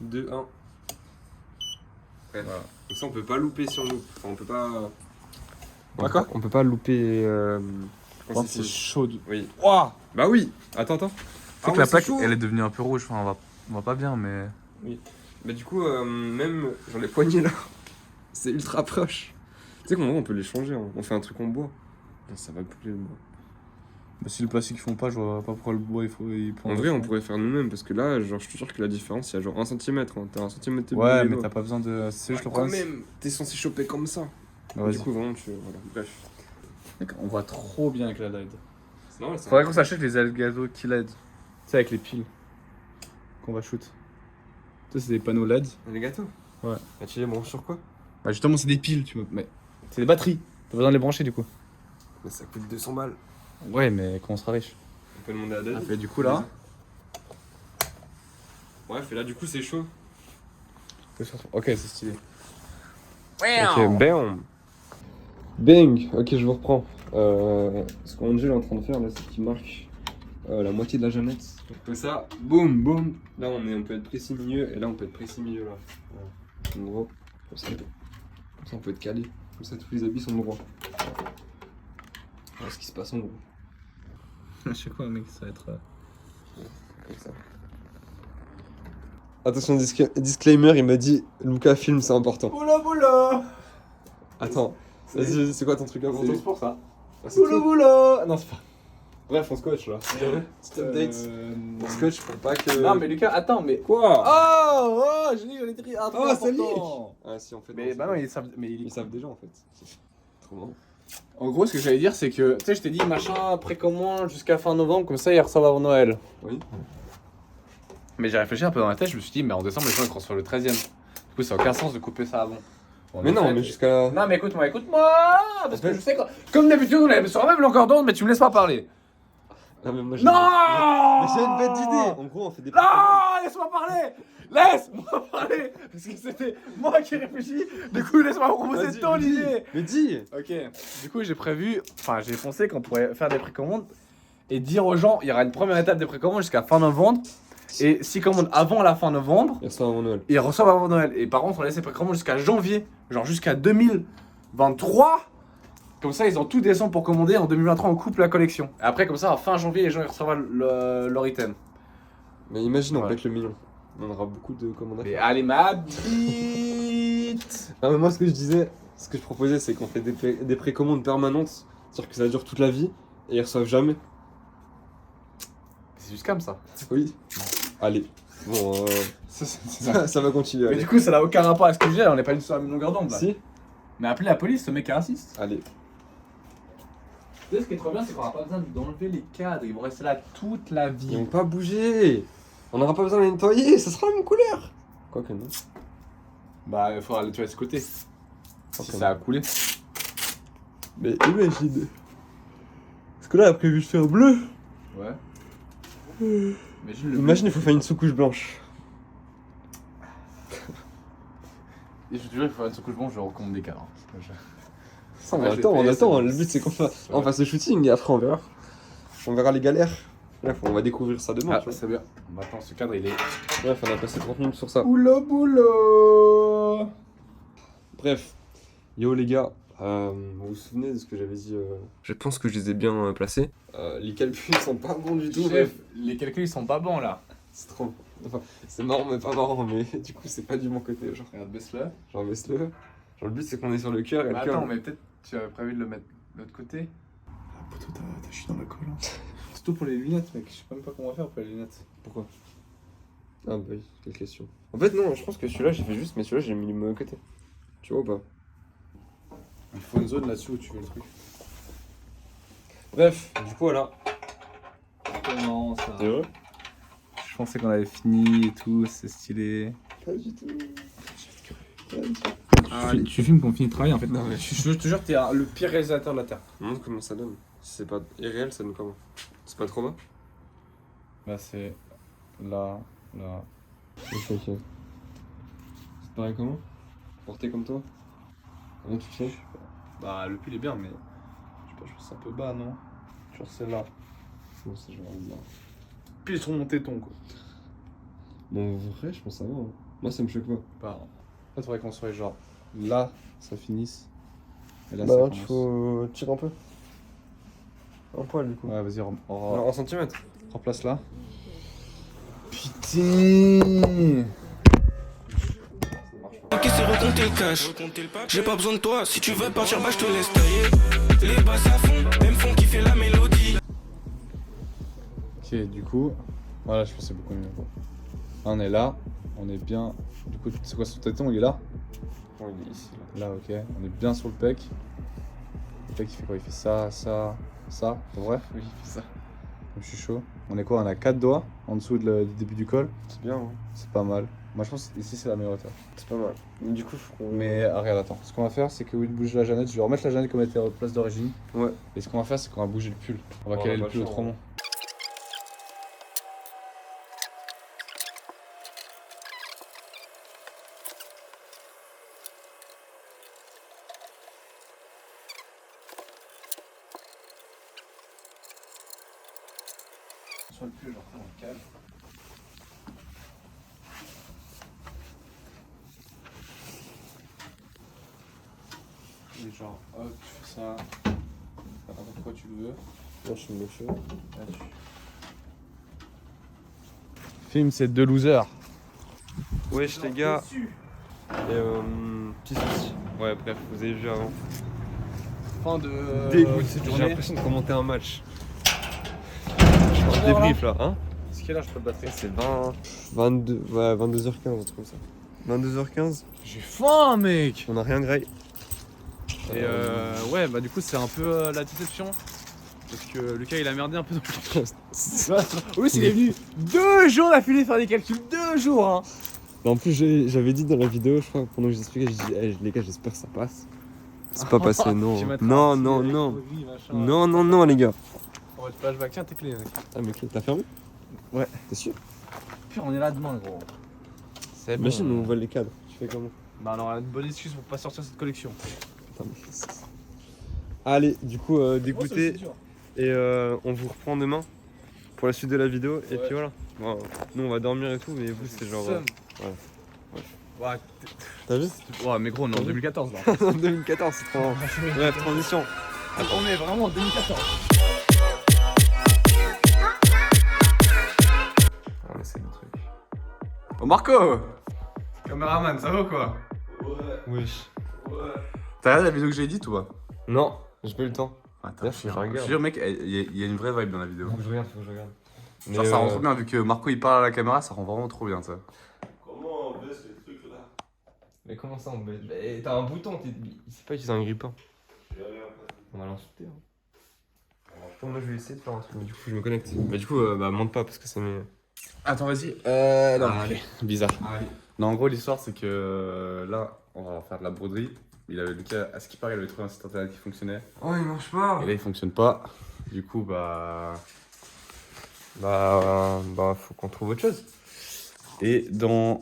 Speaker 2: 2, 1. Ouais.
Speaker 5: Voilà.
Speaker 2: Donc ça, on peut pas louper si on loupe. Enfin, on peut pas.
Speaker 5: D'accord.
Speaker 2: On peut pas louper. Quand
Speaker 5: C'est chaud.
Speaker 2: Oui.
Speaker 5: Ouah.
Speaker 2: Bah oui. Attends.
Speaker 5: C'est que la plaque, elle est devenue un peu rouge. Enfin, on va pas bien, mais.
Speaker 2: Bah du coup, même genre les poignées là, c'est ultra proche. Tu sais qu'en vrai, on peut les changer. Hein. On fait un truc en bois. Non, ça va plus le bois.
Speaker 5: Bah, si le plastique ils font pas, je vois pas pourquoi le bois il prend.
Speaker 2: En vrai, on pourrait faire nous-mêmes parce que là, genre, je te jure que la différence, il y a genre 1 cm. Hein. T'as 1 cm.
Speaker 5: Ouais, mais t'as pas besoin de. C'est juste le
Speaker 2: Quand
Speaker 5: problème.
Speaker 2: même, t'es censé choper comme ça.
Speaker 5: Ah, vas-y.
Speaker 2: Du coup, vraiment, tu. Voilà. Bref.
Speaker 5: On voit trop bien avec la LED.
Speaker 2: C'est normal, ça.
Speaker 5: Faudrait qu'on s'achète les Elgato qui LED. Tu sais, avec les piles qu'on va shoot. Ça, c'est des panneaux LED.
Speaker 2: Les gâteaux.
Speaker 5: Ouais.
Speaker 2: Bah, tu les branches sur quoi?
Speaker 5: Bah, justement, c'est des piles, tu vois. Mais c'est des batteries. T'as besoin de les brancher du coup.
Speaker 2: Mais ça coûte 200 balles.
Speaker 5: Ouais, mais quand on sera riche.
Speaker 2: On peut demander à David.
Speaker 5: Ah, et du coup, là.
Speaker 2: Bref, et là, du coup, c'est chaud.
Speaker 5: Ok, c'est stylé.
Speaker 2: Ok, bam. Bang. Ok, je vous reprends. Ce qu'Angel est en train de faire là, c'est qu'il marque la moitié de la jeannette. Donc ça, boum, boum. Là, on peut être précis milieu, et là, on peut être précis milieu là. Voilà. En gros, comme ça, on peut être calé. Comme ça, tous les habits sont droits. Voilà ce qui se passe en gros.
Speaker 5: Je sais quoi, mec, ça va être.
Speaker 2: Comme ça. Attention, disclaimer, il m'a dit Lucas film, c'est important.
Speaker 5: Boula.
Speaker 2: Attends, vas-y, c'est quoi ton truc important?
Speaker 5: C'est juste pour ça.
Speaker 2: Ah, c'est tout.
Speaker 5: Boula. Non, c'est pas.
Speaker 2: Bref, on scotch là. Petit update. On scotch pour pas que.
Speaker 5: Non, mais Lucas, attends, mais.
Speaker 2: Quoi?
Speaker 5: Oh, j'ai dit que j'allais dire un truc
Speaker 2: Oh, c'est
Speaker 5: important.
Speaker 2: Ah, si, en fait.
Speaker 5: Mais bah non, ils savent. Mais
Speaker 2: Ils savent déjà en fait. Trop marrant.
Speaker 5: En gros, ce que j'allais dire, c'est que, tu sais, je t'ai dit machin précommande jusqu'à fin novembre, comme ça ils reçoivent avant Noël.
Speaker 2: Oui.
Speaker 5: Mais j'ai réfléchi un peu dans la tête, je me suis dit, mais en décembre, les gens ils reçoivent le 13ème. Du coup, ça n'a aucun sens de couper ça avant. Bon,
Speaker 2: Mais
Speaker 5: en
Speaker 2: non,
Speaker 5: fait-
Speaker 2: mais jusqu'à.
Speaker 5: Non, mais écoute-moi, Parce que je sais que, comme d'habitude, on est sur la même longueur d'onde, mais tu me laisses pas parler.
Speaker 2: Non, mais moi j'ai.
Speaker 5: Non
Speaker 2: Mais j'ai une bête d'idée. En gros, on fait des.
Speaker 5: Non, laisse-moi parler. Laisse-moi parler. Parce que c'était moi qui réfléchis. Du coup, laisse-moi proposer
Speaker 2: Vas-y,
Speaker 5: ton
Speaker 2: mais dis.
Speaker 5: idée.
Speaker 2: Mais dis.
Speaker 5: Ok, du coup j'ai pensé qu'on pourrait faire des précommandes et dire aux gens, il y aura une première étape des précommandes jusqu'à fin novembre, et s'ils commandent avant la fin novembre,
Speaker 2: Ils reçoivent avant Noël.
Speaker 5: ils reçoivent avant Noël. Et par contre on laisse les précommandes jusqu'à janvier, genre jusqu'à 2023, comme ça ils ont tout décembre pour commander, en 2023 on coupe la collection. Et après comme ça, à fin janvier, les gens ils reçoivent leur item.
Speaker 2: Mais imagine, on
Speaker 5: Ouais.
Speaker 2: pète le million. On aura beaucoup de commandes à
Speaker 5: Mais
Speaker 2: faire.
Speaker 5: allez ma bite.
Speaker 2: Non, mais moi, ce que je disais, ce que je proposais, c'est qu'on fait des précommandes permanentes. C'est-à-dire que ça dure toute la vie et ils reçoivent jamais.
Speaker 5: C'est juste comme ça.
Speaker 2: Oui. Allez. Bon,
Speaker 5: C'est ça.
Speaker 2: ça va continuer.
Speaker 5: Mais
Speaker 2: Allez.
Speaker 5: du coup ça n'a aucun rapport avec ce que je dis, on n'est pas du tout sur la même longueur d'onde là.
Speaker 2: Si.
Speaker 5: Mais appelez la police, ce mec est raciste.
Speaker 2: Allez.
Speaker 5: Tu sais, ce qui est trop bien, c'est qu'on n'aura pas besoin d'enlever les cadres, ils vont rester là toute la
Speaker 2: Ils
Speaker 5: vie.
Speaker 2: vont pas bouger. On n'aura pas besoin de les nettoyer, ça sera la même couleur. Quoi que non.
Speaker 5: Bah, il faudra le tuer de ce côté. Si
Speaker 2: Ok.
Speaker 5: ça a coulé.
Speaker 2: Mais imagine. Parce que là, après, vu que je fais un bleu.
Speaker 5: Ouais. Imagine
Speaker 2: Imagine, il faut faire une sous-couche blanche.
Speaker 5: Et je te jure, il faut faire une sous-couche blanche, je recommande des cadres.
Speaker 2: On
Speaker 5: Ouais,
Speaker 2: attend,
Speaker 5: je vais
Speaker 2: on
Speaker 5: payer,
Speaker 2: attend.
Speaker 5: ça.
Speaker 2: Le but, c'est qu'on fasse le shooting et après, on verra. On verra les galères. Bref, on va découvrir ça demain.
Speaker 5: Ah,
Speaker 2: tu vois.
Speaker 5: c'est bien. Maintenant, ce cadre, il est.
Speaker 2: Bref, on a passé 30 minutes sur ça.
Speaker 5: Boulot, boulot.
Speaker 2: Bref, yo les gars, vous vous souvenez de ce que j'avais dit Je pense que je les ai bien placés. Les calculs sont pas bons du tout.
Speaker 5: Chef, les calculs, ils sont pas bons là.
Speaker 2: C'est trop. Enfin, c'est marrant mais pas marrant, mais du coup c'est pas du bon côté. Genre,
Speaker 5: Regarde, baisse-le.
Speaker 2: genre baisse-le. Genre le but c'est qu'on est sur le cœur et
Speaker 5: Mais
Speaker 2: le cœur.
Speaker 5: attends, mais peut-être tu avais prévu de le mettre de l'autre côté. Ah, poteau, t'as chié dans la colle. Hein. Surtout pour les lunettes, mec. Je sais même pas comment faire pour les lunettes.
Speaker 2: Pourquoi? Ah bah oui, quelle question. En fait non, je pense que celui-là j'ai fait juste, mais celui-là j'ai mis le mauvais côté. Tu vois ou pas?
Speaker 5: Il faut une zone là-dessus où tu veux le truc.
Speaker 2: Bref, du coup voilà.
Speaker 5: C'est marrant ça.
Speaker 2: C'est vrai?
Speaker 5: Je pensais qu'on avait fini et tout, c'est stylé.
Speaker 2: Pas du tout.
Speaker 5: Ah, tu filmes qu'on finit de travailler en fait.
Speaker 2: Non, mais-
Speaker 5: Je te jure que t'es le pire réalisateur de la Terre.
Speaker 2: Montre comment ça donne. Si c'est pas irréel, ça donne comment? C'est pas trop bas?
Speaker 5: Là, c'est. Là.
Speaker 2: Ok, ok. C'est pareil comment? Porté comme toi? Comment tu fais?
Speaker 5: Bah, le pull est bien, mais. Je sais pas, je pense que c'est un peu bas, non? Genre celle-là.
Speaker 2: Non, c'est genre là.
Speaker 5: Puis sur mon téton, quoi.
Speaker 2: Bon, en vrai, je pense que ça va. Hein. Moi, ça me choque pas.
Speaker 5: Bah, en fait, faudrait qu'on soit genre. Là, ça finisse. Et là,
Speaker 2: Bah,
Speaker 5: ça
Speaker 2: tu
Speaker 5: commence.
Speaker 2: faut tirer un peu. Un poil, du coup.
Speaker 5: Ouais, vas-y,
Speaker 2: Alors, en centimètres.
Speaker 5: replace là. Putain!
Speaker 4: Ok, c'est recompter le cash. J'ai pas besoin de toi. Si tu veux partir, bah je te laisse tailler. Les basses à fond, elles me font kiffer la mélodie.
Speaker 5: Ok, du coup. Voilà, je pense que c'est beaucoup mieux. Là, on est là. On est bien. Du coup, c'est quoi son téton? Il est là?
Speaker 2: Bon, il est ici, là.
Speaker 5: Là, ok. On est bien sur le pec. Le pec, il fait quoi? Il fait ça, ça, ça. C'est vrai?
Speaker 2: Oui, il fait ça.
Speaker 5: Je suis chaud. On est quoi? On a 4 doigts en dessous du début du col.
Speaker 2: C'est bien, hein.
Speaker 5: C'est pas mal. Moi, je pense que ici, c'est la meilleure hauteur.
Speaker 2: C'est pas mal. Mais du coup, faut qu'on.
Speaker 5: Mais regarde, attends. Ce qu'on va faire, c'est que Will bouge la Jeannette. Je vais remettre la Jeannette comme elle était à place d'origine.
Speaker 2: Ouais.
Speaker 5: Et ce qu'on va faire, c'est qu'on va bouger le pull. On va
Speaker 2: Oh,
Speaker 5: caler
Speaker 2: bah,
Speaker 5: le pull
Speaker 2: chaud,
Speaker 5: autrement. Sur le pull, genre, on le cale. Et genre, hop, tu fais ça. N'importe quoi tu le veux.
Speaker 2: Là, je me le fais.
Speaker 5: Là-dessus. Film, c'est deux losers.
Speaker 2: Wesh, les gars. Et petit souci. Ouais, bref, vous avez vu avant.
Speaker 5: Fin de
Speaker 2: Dégoût,
Speaker 5: cette
Speaker 2: j'ai
Speaker 5: journée.
Speaker 2: l'impression de commenter un match. Je fais un débrief là, hein?
Speaker 5: Est-ce qu'il est là, je peux le battre?
Speaker 2: C'est 22, ouais, 22h15, un truc comme ça. 22h15,
Speaker 5: J'ai faim, mec!
Speaker 2: on a rien graille.
Speaker 5: Et ouais, bah du coup, c'est un peu la déception. Parce que Lucas, il a merdé un peu dans le calcul. Oui, il est venu 2 jours d'affilée faire des calculs. 2 jours, hein!
Speaker 2: En plus, j'avais dit dans la vidéo, je crois, pendant que j'expliquais, j'ai dit, hey, les gars, j'espère que ça passe. C'est pas passé, non.
Speaker 5: Tu mettras
Speaker 2: Non,
Speaker 5: un petit
Speaker 2: non,
Speaker 5: avec
Speaker 2: non.
Speaker 5: produit, machin.
Speaker 2: Non, non, non, les gars.
Speaker 5: On va te flashback. Tiens, tes clés, mec.
Speaker 2: Ah, mais t'as fermé?
Speaker 5: Ouais.
Speaker 2: T'es sûr?
Speaker 5: Puis on est là demain, gros. C'est bon.
Speaker 2: Imagine, on vole les cadres. Tu fais comment?
Speaker 5: Bah, alors, on a une bonne excuse pour pas sortir cette collection.
Speaker 2: Putain, mais c'est- Allez, du coup, dégoûté. Et on vous reprend demain pour la suite de la vidéo. Et
Speaker 5: Ouais.
Speaker 2: puis voilà. Bon, nous, on va dormir et tout, mais vous, c'est genre.
Speaker 5: Ouais,
Speaker 2: T'as vu?
Speaker 5: ouais, mais gros, on est en
Speaker 2: T'as vu
Speaker 5: 2014 là.
Speaker 2: En 2014, c'est trop marrant. Bref, transition.
Speaker 5: On est vraiment en 2014.
Speaker 2: On essaie le truc.
Speaker 5: Oh Marco! Caméraman, ça va ou quoi?
Speaker 2: Wesh.
Speaker 5: T'as regardé la vidéo que j'ai dit toi?
Speaker 2: Non, j'ai pas eu le temps.
Speaker 5: Attends,
Speaker 2: Là, faut que je regarde.
Speaker 5: je suis sûr, mec, il y a une vraie vibe dans la vidéo.
Speaker 2: Faut que je regarde, faut que je regarde.
Speaker 5: Genre, ça rend trop bien, vu que Marco il parle à la caméra, ça rend vraiment trop bien, ça.
Speaker 3: Comment on baisse les trucs là?
Speaker 2: Mais comment ça, on baisse? T'as un bouton, il sait pas utiliser un grippin. On va l'insulter. Hein. Moi, je vais essayer de faire un truc, mais du coup, je me connecte. Mais du coup, bah, monte pas parce que ça met.
Speaker 5: Attends, vas-y. Non,
Speaker 2: allez.
Speaker 5: bizarre.
Speaker 2: Allez.
Speaker 5: Non, en gros, l'histoire, c'est que là, on va faire de la broderie. Lucas, à ce qui paraît, il avait trouvé un site internet qui fonctionnait.
Speaker 2: Oh, il marche pas!
Speaker 5: Et là, il fonctionne pas. Du coup,
Speaker 2: Bah, faut qu'on trouve autre chose.
Speaker 5: Et dans.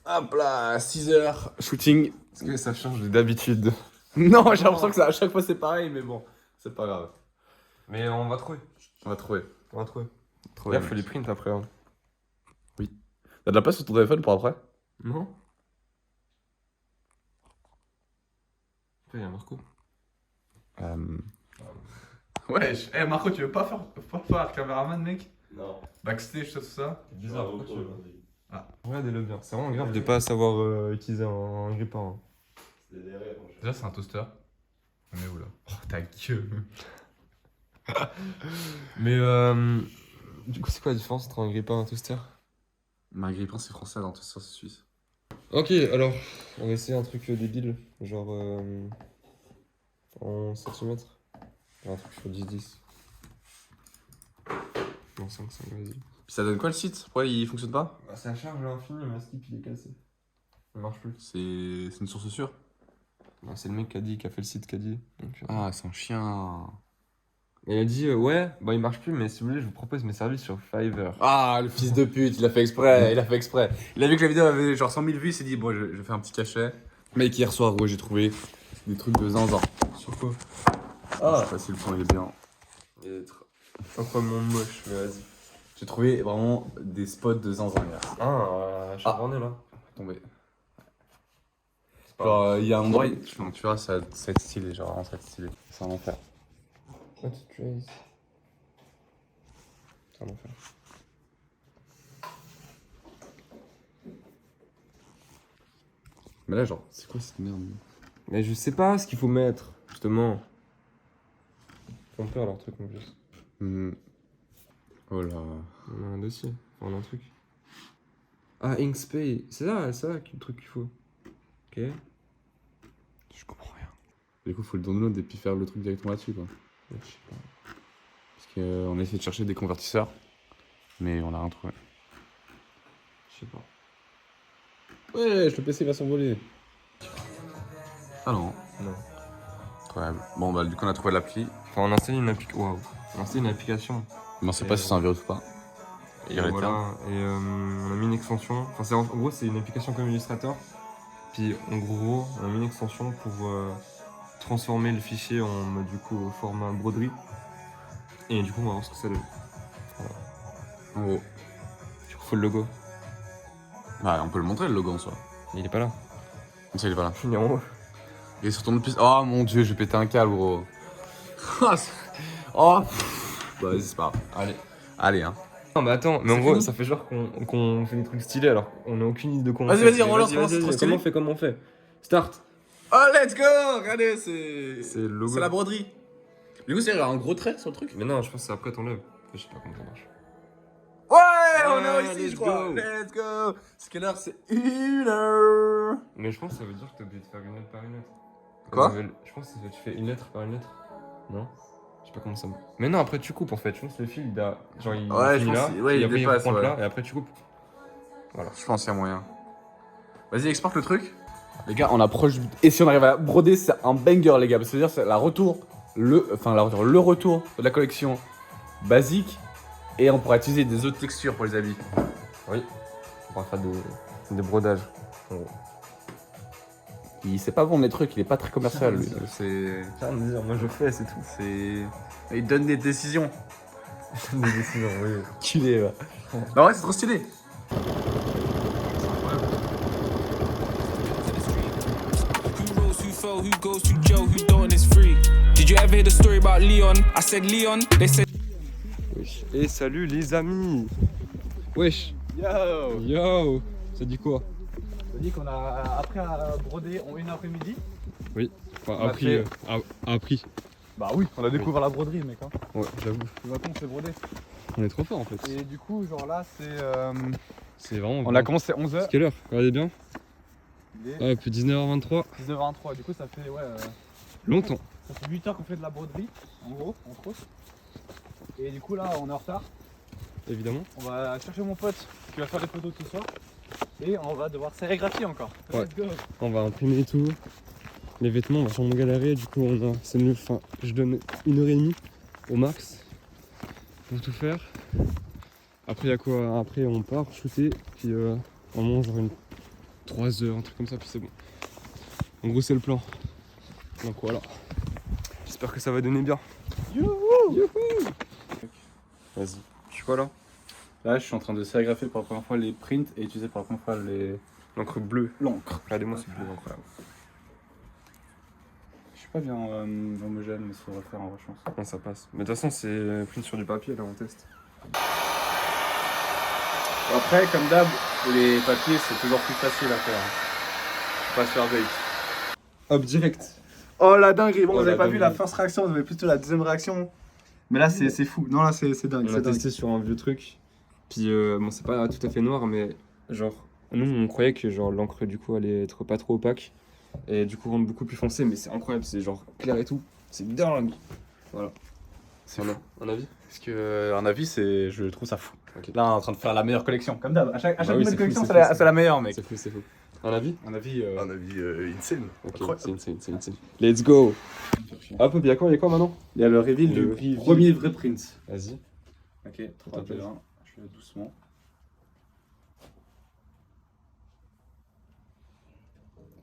Speaker 5: Hop là, 6 heures, shooting.
Speaker 2: Est-ce que ça change d'habitude?
Speaker 5: Non, j'ai l'impression que à chaque fois c'est pareil, mais bon, c'est pas grave.
Speaker 2: Mais on va trouver.
Speaker 5: On va trouver.
Speaker 2: On va trouver.
Speaker 5: Trop
Speaker 2: Là,
Speaker 5: bien.
Speaker 2: faut les print après. Hein.
Speaker 5: T'as de la place sur ton téléphone pour après?
Speaker 2: Non. Après, il y a Marco.
Speaker 5: Wesh, Marco, tu veux pas faire caméraman, mec?
Speaker 2: Non.
Speaker 5: Backstage, tout ça?
Speaker 2: C'est bizarre, pourquoi tu veux? Regardez-le bien. C'est vraiment grave de pas savoir utiliser un grille-pain. Hein.
Speaker 5: Déjà, c'est un toaster. On est où là? Oh, ta gueule.
Speaker 2: Mais du coup, c'est quoi la différence entre un grille-pain et un toaster?
Speaker 5: Ma grille-pain, c'est français, alors toaster, c'est suisse.
Speaker 2: Ok, alors, on va essayer un truc débile, genre en centimètres. Un truc sur 10-10. Non, 5, vas-y.
Speaker 5: Puis ça donne quoi le site? Pourquoi il fonctionne pas?
Speaker 2: Bah, ça charge à l'infini, mais Skip il est cassé. Ça marche plus.
Speaker 5: C'est une source sûre.
Speaker 2: Bah, c'est le mec qui a fait le site qui a dit. Donc,
Speaker 5: Ah, c'est un chien.
Speaker 2: Et il a dit, ouais, bah il marche plus, mais si vous voulez, je vous propose mes services sur Fiverr.
Speaker 5: Ah, le fils de pute, il a fait exprès, il a fait exprès. Il a vu que la vidéo avait genre 100 000 vues, il s'est dit, bon, je vais faire un petit cachet. Mec, hier soir, gros, j'ai trouvé des trucs de zinzin.
Speaker 2: Sur quoi?
Speaker 5: Ah, je sais pas si le son il est bien.
Speaker 2: Il est trop moche, mais vas-y.
Speaker 5: J'ai trouvé vraiment des spots de zinzin, hier.
Speaker 2: Ah, Charbonnet là.
Speaker 5: Tombé.
Speaker 2: pas
Speaker 5: Genre, il y a un endroit, tu vois, ça va être stylé, genre, vraiment, ça va être stylé. C'est un enfer.
Speaker 2: What a trace. C'est un enfer.
Speaker 5: Mais là, genre, c'est quoi cette merde?
Speaker 2: Mais je sais pas ce qu'il faut mettre, justement. Ils font peur leur truc en plus.
Speaker 5: Oh là.
Speaker 2: On a un dossier, on a un truc. Ah, Inkspay, c'est là le truc qu'il faut. Ok.
Speaker 5: Je comprends rien. Du coup, faut le download et puis faire le truc directement là-dessus, quoi.
Speaker 2: Je sais pas.
Speaker 5: Parce qu'on a essayé de chercher des convertisseurs, mais on a rien trouvé.
Speaker 2: Je sais pas.
Speaker 5: Ouais, le PC va s'envoler. Ah non.
Speaker 2: Non.
Speaker 5: Incroyable. Bon, bah, du coup, on a trouvé l'appli.
Speaker 2: Enfin, on a installé une application. Waouh. On a installé une application.
Speaker 5: Mais on sait pas si c'est un virus ou pas.
Speaker 2: Et
Speaker 5: Il y a le
Speaker 2: voilà. Et on a mis une extension. Enfin, en gros, c'est une application comme Illustrator. Puis, en gros, on a mis une extension pour transformer le fichier en mode, du coup, au format broderie. Et du coup, on va voir ce que ça donne.
Speaker 5: En gros.
Speaker 2: Du coup, faut le logo.
Speaker 5: Bah, on peut le montrer, le logo en soi.
Speaker 2: Il est pas là.
Speaker 5: Comme ça, il est pas là.
Speaker 2: Il est en haut.
Speaker 5: Il est sur ton autre piste. Oh mon dieu, je vais péter un câble, gros. Oh. Bah, vas-y, c'est pas grave. Allez, hein.
Speaker 2: Non, mais attends, mais en
Speaker 5: C'est
Speaker 2: gros,
Speaker 5: fini
Speaker 2: ça fait genre qu'on fait des trucs stylés alors qu'on a aucune idée de comment
Speaker 5: Vas-y,
Speaker 2: on fait.
Speaker 5: vas-y, relance,
Speaker 2: Mais
Speaker 5: c'est trop stylé.
Speaker 2: comment on fait Start.
Speaker 5: Oh, let's go. Regardez, c'est.
Speaker 2: C'est le logo.
Speaker 5: C'est la broderie. Du coup, c'est un gros trait sur le truc.
Speaker 2: Mais non, je pense que c'est après t'enlèves. Je sais pas comment ça marche.
Speaker 5: Ouais, on est
Speaker 2: Ouais,
Speaker 5: réussi,
Speaker 2: let's
Speaker 5: je crois.
Speaker 2: go.
Speaker 5: Let's go. C'est quelle heure? C'est 1h.
Speaker 2: Mais je pense que ça veut dire que t'es obligé de faire une lettre par une lettre.
Speaker 5: Quoi?
Speaker 2: Je pense que tu fais une lettre par une lettre. Non? Je sais pas comment ça marche. Mais non, après tu coupes en fait. Je pense que le fil, genre il
Speaker 5: Ouais,
Speaker 2: finit
Speaker 5: je
Speaker 2: là,
Speaker 5: pense ouais,
Speaker 2: et
Speaker 5: il
Speaker 2: après
Speaker 5: dépasse,
Speaker 2: il reprend
Speaker 5: ouais.
Speaker 2: là, et après tu coupes. Voilà.
Speaker 5: Je pense qu'il y a moyen. Vas-y, exporte le truc. Les gars, on approche du but. Et si on arrive à broder, c'est un banger, les gars. C'est-à-dire, c'est le retour de la collection basique. Et on pourra utiliser des autres textures pour les habits.
Speaker 2: Oui. On pourra faire des brodages. En gros.
Speaker 5: Il sait pas vendre les trucs, il est pas très commercial, lui. C'est.
Speaker 2: Rien à dire, moi je fais, c'est tout.
Speaker 5: C'est. Il donne des décisions.
Speaker 2: Des décisions, oui.
Speaker 5: Culé, va. Non, ouais, c'est trop stylé.
Speaker 1: Who rose, who fell, who goes to jail, who don't is free. Did you ever hear the story about Leon? I said Leon, they said.
Speaker 2: Wesh. Et salut les amis. Wesh.
Speaker 5: Yo.
Speaker 2: Yo. Ça dit quoi?
Speaker 5: Ça dit qu'on a appris à broder en une après-midi.
Speaker 2: Enfin,
Speaker 5: On a fait-
Speaker 2: appris.
Speaker 5: Bah oui, on a découvert la broderie, mec. Hein.
Speaker 2: Ouais, j'avoue.
Speaker 5: Tu vois comment c'est brodé.
Speaker 2: On est trop fort en fait.
Speaker 5: Et du coup, genre là, c'est.
Speaker 2: C'est vraiment.
Speaker 5: On a commencé à 11h.
Speaker 2: Quelle heure? Regardez bien.
Speaker 5: Il est
Speaker 2: Hop, 19h23.
Speaker 5: 19h23. Du coup, ça fait, ouais,
Speaker 2: Longtemps.
Speaker 5: ça fait 8 heures qu'on fait de la broderie, en gros, entre autres. Et du coup, là, on est en retard.
Speaker 2: Évidemment.
Speaker 5: On va chercher mon pote qui va faire des photos ce soir. Et on va devoir sérigraphier encore.
Speaker 2: Ouais.
Speaker 5: Let's go.
Speaker 2: On va imprimer tout. Les vêtements, on va sûrement galérer. Du coup, c'est mieux. Enfin, je donne 1h30 au max pour tout faire. Après, il y a quoi? Après, on part shooter. Puis, on mange genre 3 heures, un truc comme ça. Puis c'est bon. En gros, c'est le plan. Donc voilà. J'espère que ça va donner bien. Youhou! Vas-y. Je suis quoi là?
Speaker 5: Là, je suis en train de sérigraphier pour la première fois les prints et utiliser pour la première fois
Speaker 2: L'encre bleue.
Speaker 5: l'encre.
Speaker 2: Regardez-moi ce bleu incroyable.
Speaker 5: Je suis pas bien homogène, mais ça devrait faire en vrai, je pense.
Speaker 2: Non, ça passe. Mais de toute façon, c'est print sur du papier, là, on teste.
Speaker 5: Après, comme d'hab, les papiers, c'est toujours plus facile à faire. Faut pas se faire bait.
Speaker 2: Hop, direct.
Speaker 5: Oh la dinguerie, bon
Speaker 2: Oh,
Speaker 5: vous avez
Speaker 2: la
Speaker 5: pas vu la
Speaker 2: dinguerie.
Speaker 5: first réaction, vous avez plutôt la deuxième réaction. Mais là c'est fou, non là c'est dingue,
Speaker 2: On
Speaker 5: c'est
Speaker 2: a
Speaker 5: dingue.
Speaker 2: testé sur un vieux truc. Puis, bon, c'est pas tout à fait noir, mais genre, nous, on croyait que genre l'encre, du coup, allait être pas trop opaque. Et du coup, rendre beaucoup plus foncé, mais c'est incroyable, c'est genre clair et tout. C'est dingue. Voilà.
Speaker 5: C'est
Speaker 2: On a
Speaker 5: fou.
Speaker 2: un avis?
Speaker 5: Parce que un avis c'est, je trouve ça fou.
Speaker 2: Ok.
Speaker 5: Là on est en train de faire la meilleure collection, comme d'hab, à chaque
Speaker 2: oui,
Speaker 5: nouvelle
Speaker 2: c'est fou,
Speaker 5: collection
Speaker 2: c'est
Speaker 5: c'est
Speaker 2: fou,
Speaker 5: la meilleure mec.
Speaker 2: C'est fou, c'est fou. Un avis?
Speaker 5: Un avis,
Speaker 6: Un avis insane.
Speaker 2: Ok,
Speaker 6: Incroyable.
Speaker 2: c'est insane. Let's go. Hop, il y a quoi maintenant?
Speaker 5: il y a le reveal
Speaker 2: Le
Speaker 5: du
Speaker 2: reveal.
Speaker 5: premier vrai print.
Speaker 2: Vas-y.
Speaker 5: Ok, 3, 2, 1, je vais doucement.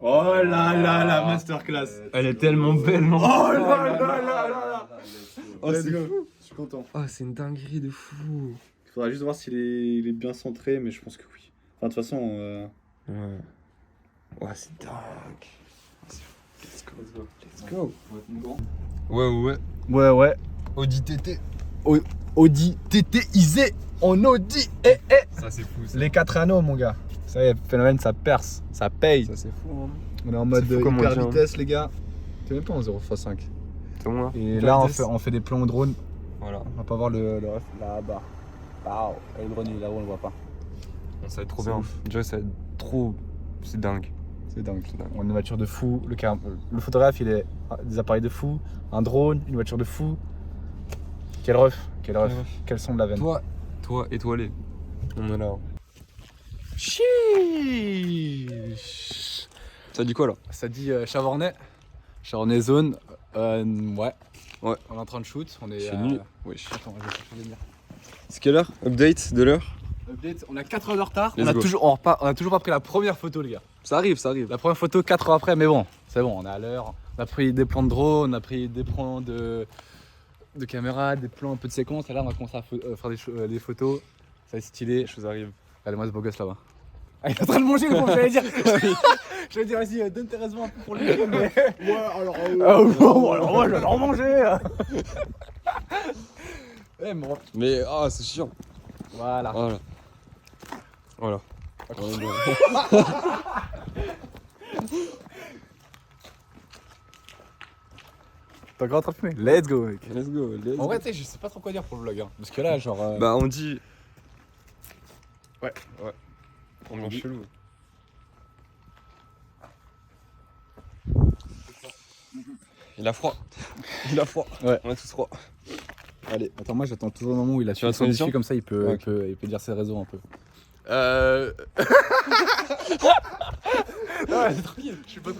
Speaker 5: Oh là là, la masterclass.
Speaker 2: Elle est tellement belle, non?
Speaker 5: Oh là là là là.
Speaker 2: Oh,
Speaker 5: Let's
Speaker 2: c'est
Speaker 5: go.
Speaker 2: fou.
Speaker 5: Je suis content.
Speaker 2: Oh, c'est une dinguerie de fou.
Speaker 5: Il faudra juste voir s'il est, il est bien centré, mais je pense que oui. Enfin, de toute façon,
Speaker 2: Ouais. Ouais, c'est dingue. Let's go. Let's go. Ouais.
Speaker 5: ouais.
Speaker 2: Audi TT.
Speaker 5: Audi TT-isé en Audi.
Speaker 2: Ça, c'est fou. Ça,
Speaker 5: Les 4 anneaux, mon gars. Ça y est, phénomène, ça perce, ça paye.
Speaker 2: ça c'est fou. Hein.
Speaker 5: On est en mode
Speaker 2: C'est fou comme on
Speaker 5: hyper
Speaker 2: dit, hein.
Speaker 5: vitesse, les gars. T'es même pas en 0x5.
Speaker 2: C'est bon là.
Speaker 5: Et là, on fait des plans drone.
Speaker 2: Voilà.
Speaker 5: On va pas voir le ref là-bas. Waouh, le drone il est là-haut, on le voit pas.
Speaker 2: Ça va être trop
Speaker 5: C'est
Speaker 2: bien.
Speaker 5: ouf.
Speaker 2: Déjà, ça va être trop. C'est dingue.
Speaker 5: C'est dingue.
Speaker 2: C'est dingue.
Speaker 5: On a une voiture de fou. Le photographe, il est des appareils de fou. Un drone, une voiture de fou. Quel ref. Quel son de la veine.
Speaker 2: Toi, étoilé. On est là.
Speaker 5: Chiche.
Speaker 2: Ça dit quoi là?
Speaker 5: Ça dit Chavornay. Chavornay zone. Ouais.
Speaker 2: Ouais.
Speaker 5: On est en train de shoot. On est.
Speaker 2: Chez lui. Wesh.
Speaker 5: Attends, je vais chercher les miens.
Speaker 2: C'est quelle heure? Update de l'heure?
Speaker 5: Update, on a 4 heures de retard.
Speaker 2: Let's
Speaker 5: On
Speaker 2: go.
Speaker 5: a toujours pas pris la première photo, les gars.
Speaker 2: Ça arrive.
Speaker 5: La première photo 4 heures après, mais bon, c'est bon, on est à l'heure. On a pris des plans de drone, on a pris des plans de caméra, des plans un peu de séquence. Et là, on va commencer à faire des photos. Ça va être stylé.
Speaker 2: Les choses arrivent.
Speaker 5: Regardez-moi ce beau gosse là-bas. Ah, il est en train de manger, le pauvre, j'allais dire. J'allais dire, vas-y, donne tes raisons un peu pour lui. Mais...
Speaker 6: Ouais, alors.
Speaker 5: bon, alors moi, je vais leur manger. Eh, bon.
Speaker 2: Mais ah, c'est chiant.
Speaker 5: Voilà.
Speaker 2: Voilà.
Speaker 5: T'es encore en train de filmer? Let's go, mec.
Speaker 2: Let's go.
Speaker 5: En vrai, tu sais, je sais pas trop quoi dire pour le vlog. Hein, parce que là, genre.
Speaker 2: Bah, on dit.
Speaker 5: Ouais.
Speaker 2: On est chelou. Il a froid.
Speaker 5: Ouais.
Speaker 2: On a tous froid.
Speaker 5: Allez, attends, moi j'attends toujours le moment où il a
Speaker 2: Tu as
Speaker 5: tué son
Speaker 2: transition
Speaker 5: dessus, comme ça il peut,
Speaker 2: Ouais,
Speaker 5: il peut dire ses raisons un peu.
Speaker 6: Ouais, tranquille. Je suis pas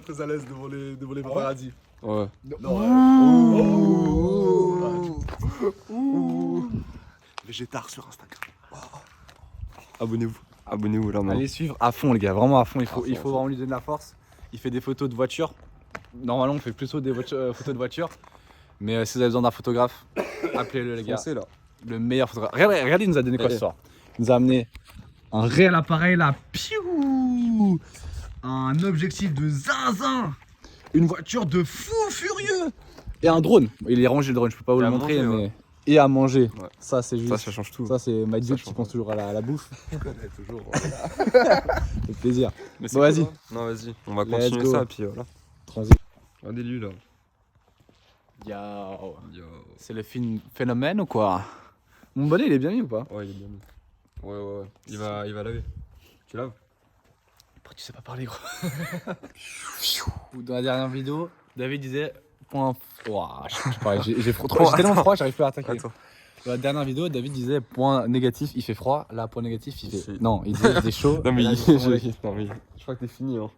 Speaker 6: très à l'aise devant les paparazzi.
Speaker 2: Ouais.
Speaker 6: Végétar sur Instagram.
Speaker 2: Abonnez-vous là,
Speaker 5: Allez suivre à fond les gars, vraiment à fond, il faut
Speaker 2: À fond.
Speaker 5: vraiment lui donner de la force. Il fait des photos de voitures. Normalement on fait plutôt des photos de voitures. Mais si vous avez besoin d'un photographe, appelez-le les gars.
Speaker 2: Foncez là.
Speaker 5: Le meilleur photographe. Regardez, il nous a donné quoi
Speaker 2: Allez.
Speaker 5: ce soir? Il nous a amené un réel appareil là. Piou, un objectif de zinzin. Une voiture de fou furieux. Et un drone. Il est rangé le drone, je peux pas vous
Speaker 2: Et
Speaker 5: le
Speaker 2: à
Speaker 5: montrer.
Speaker 2: manger,
Speaker 5: Mais... Et à manger.
Speaker 2: Ouais.
Speaker 5: Ça c'est juste.
Speaker 2: Ça change tout.
Speaker 5: Ça c'est my
Speaker 2: Ça
Speaker 5: bitch qui
Speaker 2: change
Speaker 5: pense
Speaker 2: tout.
Speaker 5: toujours à la bouffe.
Speaker 6: Je connais toujours.
Speaker 5: Ça fait plaisir.
Speaker 2: Mais
Speaker 5: Bon, vas-y.
Speaker 2: hein. Non, vas-y. On va
Speaker 5: Let's
Speaker 2: continuer
Speaker 5: go.
Speaker 2: ça, puis voilà.
Speaker 5: Transit.
Speaker 2: Regardez-lui là.
Speaker 5: Yo.
Speaker 2: Yo.
Speaker 5: C'est le phénomène ou quoi? Mon bonnet il est bien mis ou pas?
Speaker 2: Ouais, il est bien mis. Ouais. Il va laver. Tu laves?
Speaker 5: Pourquoi tu sais pas parler gros? Dans la dernière vidéo, David disait point. Ouah, j'ai tellement froid, j'arrive plus à attaquer.
Speaker 2: Attends.
Speaker 5: Dans la dernière vidéo, David disait point négatif, il fait froid. Là, point négatif, il fait.
Speaker 2: C'est-
Speaker 5: Non, il disait il faisait chaud.
Speaker 2: Non, mais
Speaker 5: Et là,
Speaker 2: il-
Speaker 5: il fait
Speaker 2: je crois que t'es fini, hein.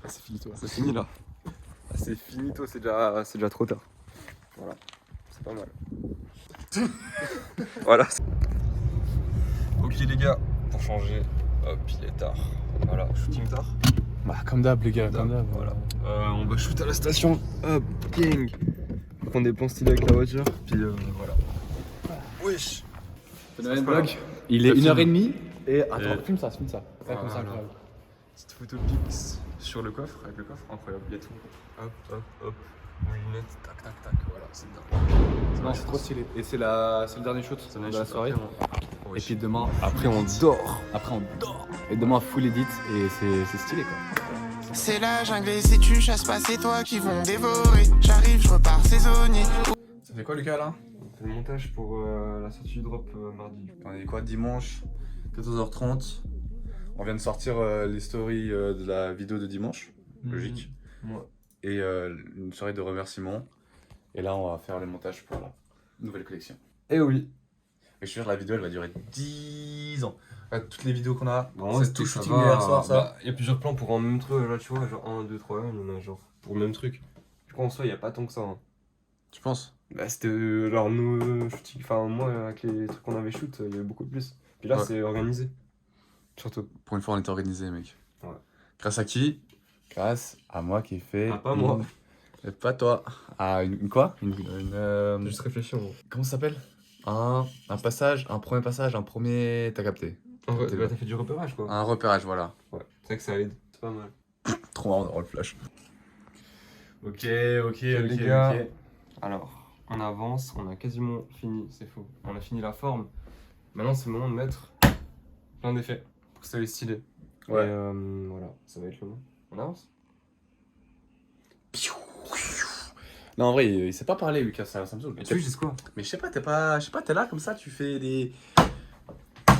Speaker 5: c'est fini toi.
Speaker 2: C'est fini là. Ah, c'est fini, toi, c'est déjà trop tard. Voilà. C'est pas mal. Voilà. Ok, les gars, pour changer, hop, il est tard. Voilà, shooting tard.
Speaker 5: Bah, comme d'hab, les gars, comme d'hab.
Speaker 2: Voilà. On va shoot à la station. Hop, king. On va prendre des plans stylés avec la voiture. Puis voilà. Wesh.
Speaker 5: Phénomène
Speaker 2: Ça se passe
Speaker 5: vlog. Il est
Speaker 2: Ça filme.
Speaker 5: 1h30 et. Attends,
Speaker 2: Et-
Speaker 5: filme ça.
Speaker 2: Ah,
Speaker 5: comme ça,
Speaker 2: voilà.
Speaker 5: incroyable.
Speaker 2: Petite photo Pix sur le coffre, avec le coffre, incroyable, il y a tout. Hop, hop, hop, aux lunettes, tac, tac, tac, voilà, c'est dingue.
Speaker 5: Non, c'est trop stylé. Et c'est le dernier shoot
Speaker 2: Ça
Speaker 5: de la soirée.
Speaker 2: Après,
Speaker 5: Et puis demain,
Speaker 2: après, on dort.
Speaker 5: après on dort. Et demain, full edit et c'est stylé quoi.
Speaker 7: C'est la jungle et si tu chasses pas, c'est toi qui vont dévorer. J'arrive, je repars saisonnier.
Speaker 5: Ça fait quoi, Lucas là?
Speaker 2: On fait le montage pour la sortie du drop mardi.
Speaker 5: On est quoi, dimanche 14h30. On vient de sortir les stories de la vidéo de dimanche, logique.
Speaker 2: Ouais.
Speaker 5: Et une soirée de remerciements. Et là, on va faire le montage pour la nouvelle collection.
Speaker 2: Et oui.
Speaker 5: Et je suis sûr, la vidéo, elle va durer 10 ans. Toutes les vidéos qu'on a,
Speaker 2: Bon,
Speaker 5: c'est tout shooting hier soir, ça.
Speaker 2: Il y a plusieurs plans pour un même truc, là tu vois, genre 1, 2, 3, il y en a genre pour le même truc. Du coup en soi il n'y a pas tant que ça. Hein.
Speaker 5: Tu penses?
Speaker 2: Bah c'était genre nos shootings, enfin moi avec les trucs qu'on avait shoot, il y avait beaucoup de plus. Puis là
Speaker 5: Ouais.
Speaker 2: c'est organisé. Surtout.
Speaker 5: Pour une fois, on était organisé, mec.
Speaker 2: Ouais.
Speaker 5: Grâce à qui? Grâce à moi qui ai fait.
Speaker 2: Ah, pas moi.
Speaker 5: Et pas toi. Ah, une quoi?
Speaker 2: J'ai juste réfléchi en gros.
Speaker 5: Comment ça s'appelle? Un passage, un premier. T'as capté?
Speaker 2: Ouais,
Speaker 5: T'es
Speaker 2: bah,
Speaker 5: là.
Speaker 2: t'as fait du repérage quoi.
Speaker 5: Un repérage, voilà.
Speaker 2: Ouais. C'est vrai que ça aide. C'est pas mal.
Speaker 5: Trop marrant d'avoir le flash. Ok,
Speaker 2: les gars. Alors, on avance, on a quasiment fini, c'est faux. On a fini la forme. Maintenant c'est le moment de mettre plein d'effets pour que ça ait stylé.
Speaker 5: Ouais.
Speaker 2: Et voilà, ça va être le moment. On avance?
Speaker 5: Non, en vrai, il sait pas parler, Lucas, ça me saoule.
Speaker 2: Et tu sais, c'est quoi?
Speaker 5: Mais je sais pas, t'es là comme ça, tu fais des.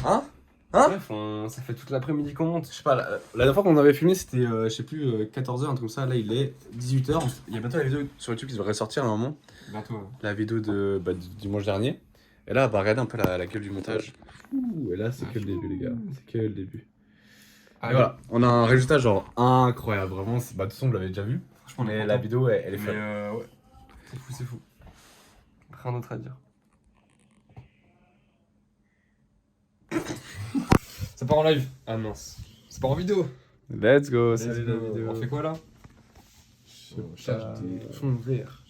Speaker 5: Hein?
Speaker 2: Bref, ça fait toute l'après-midi qu'on monte.
Speaker 5: Je sais pas, la dernière fois qu'on avait filmé, c'était, je sais plus, 14h, un truc comme ça. Là, il est 18h. Il y a bientôt la vidéo sur YouTube qui devrait sortir à un moment.
Speaker 2: Bientôt. Ouais.
Speaker 5: La vidéo du dimanche dernier. Et là, bah, regardez un peu la gueule du montage. Ouh, et là, c'est que le début, les gars. C'est que le début. Et voilà, on a un résultat genre incroyable. Vraiment, bah, de toute façon, vous l'avez déjà vu.
Speaker 2: Franchement,
Speaker 5: Mais la vidéo, elle est
Speaker 2: Mais
Speaker 5: folle.
Speaker 2: ouais. C'est fou, c'est fou. Rien d'autre à dire. Ça part en live. Ah mince. C'est pas en vidéo.
Speaker 5: Let's go,
Speaker 2: Let's
Speaker 5: salut la
Speaker 2: go.
Speaker 5: vidéo.
Speaker 2: On fait quoi là?
Speaker 5: On cherche des fonds verts.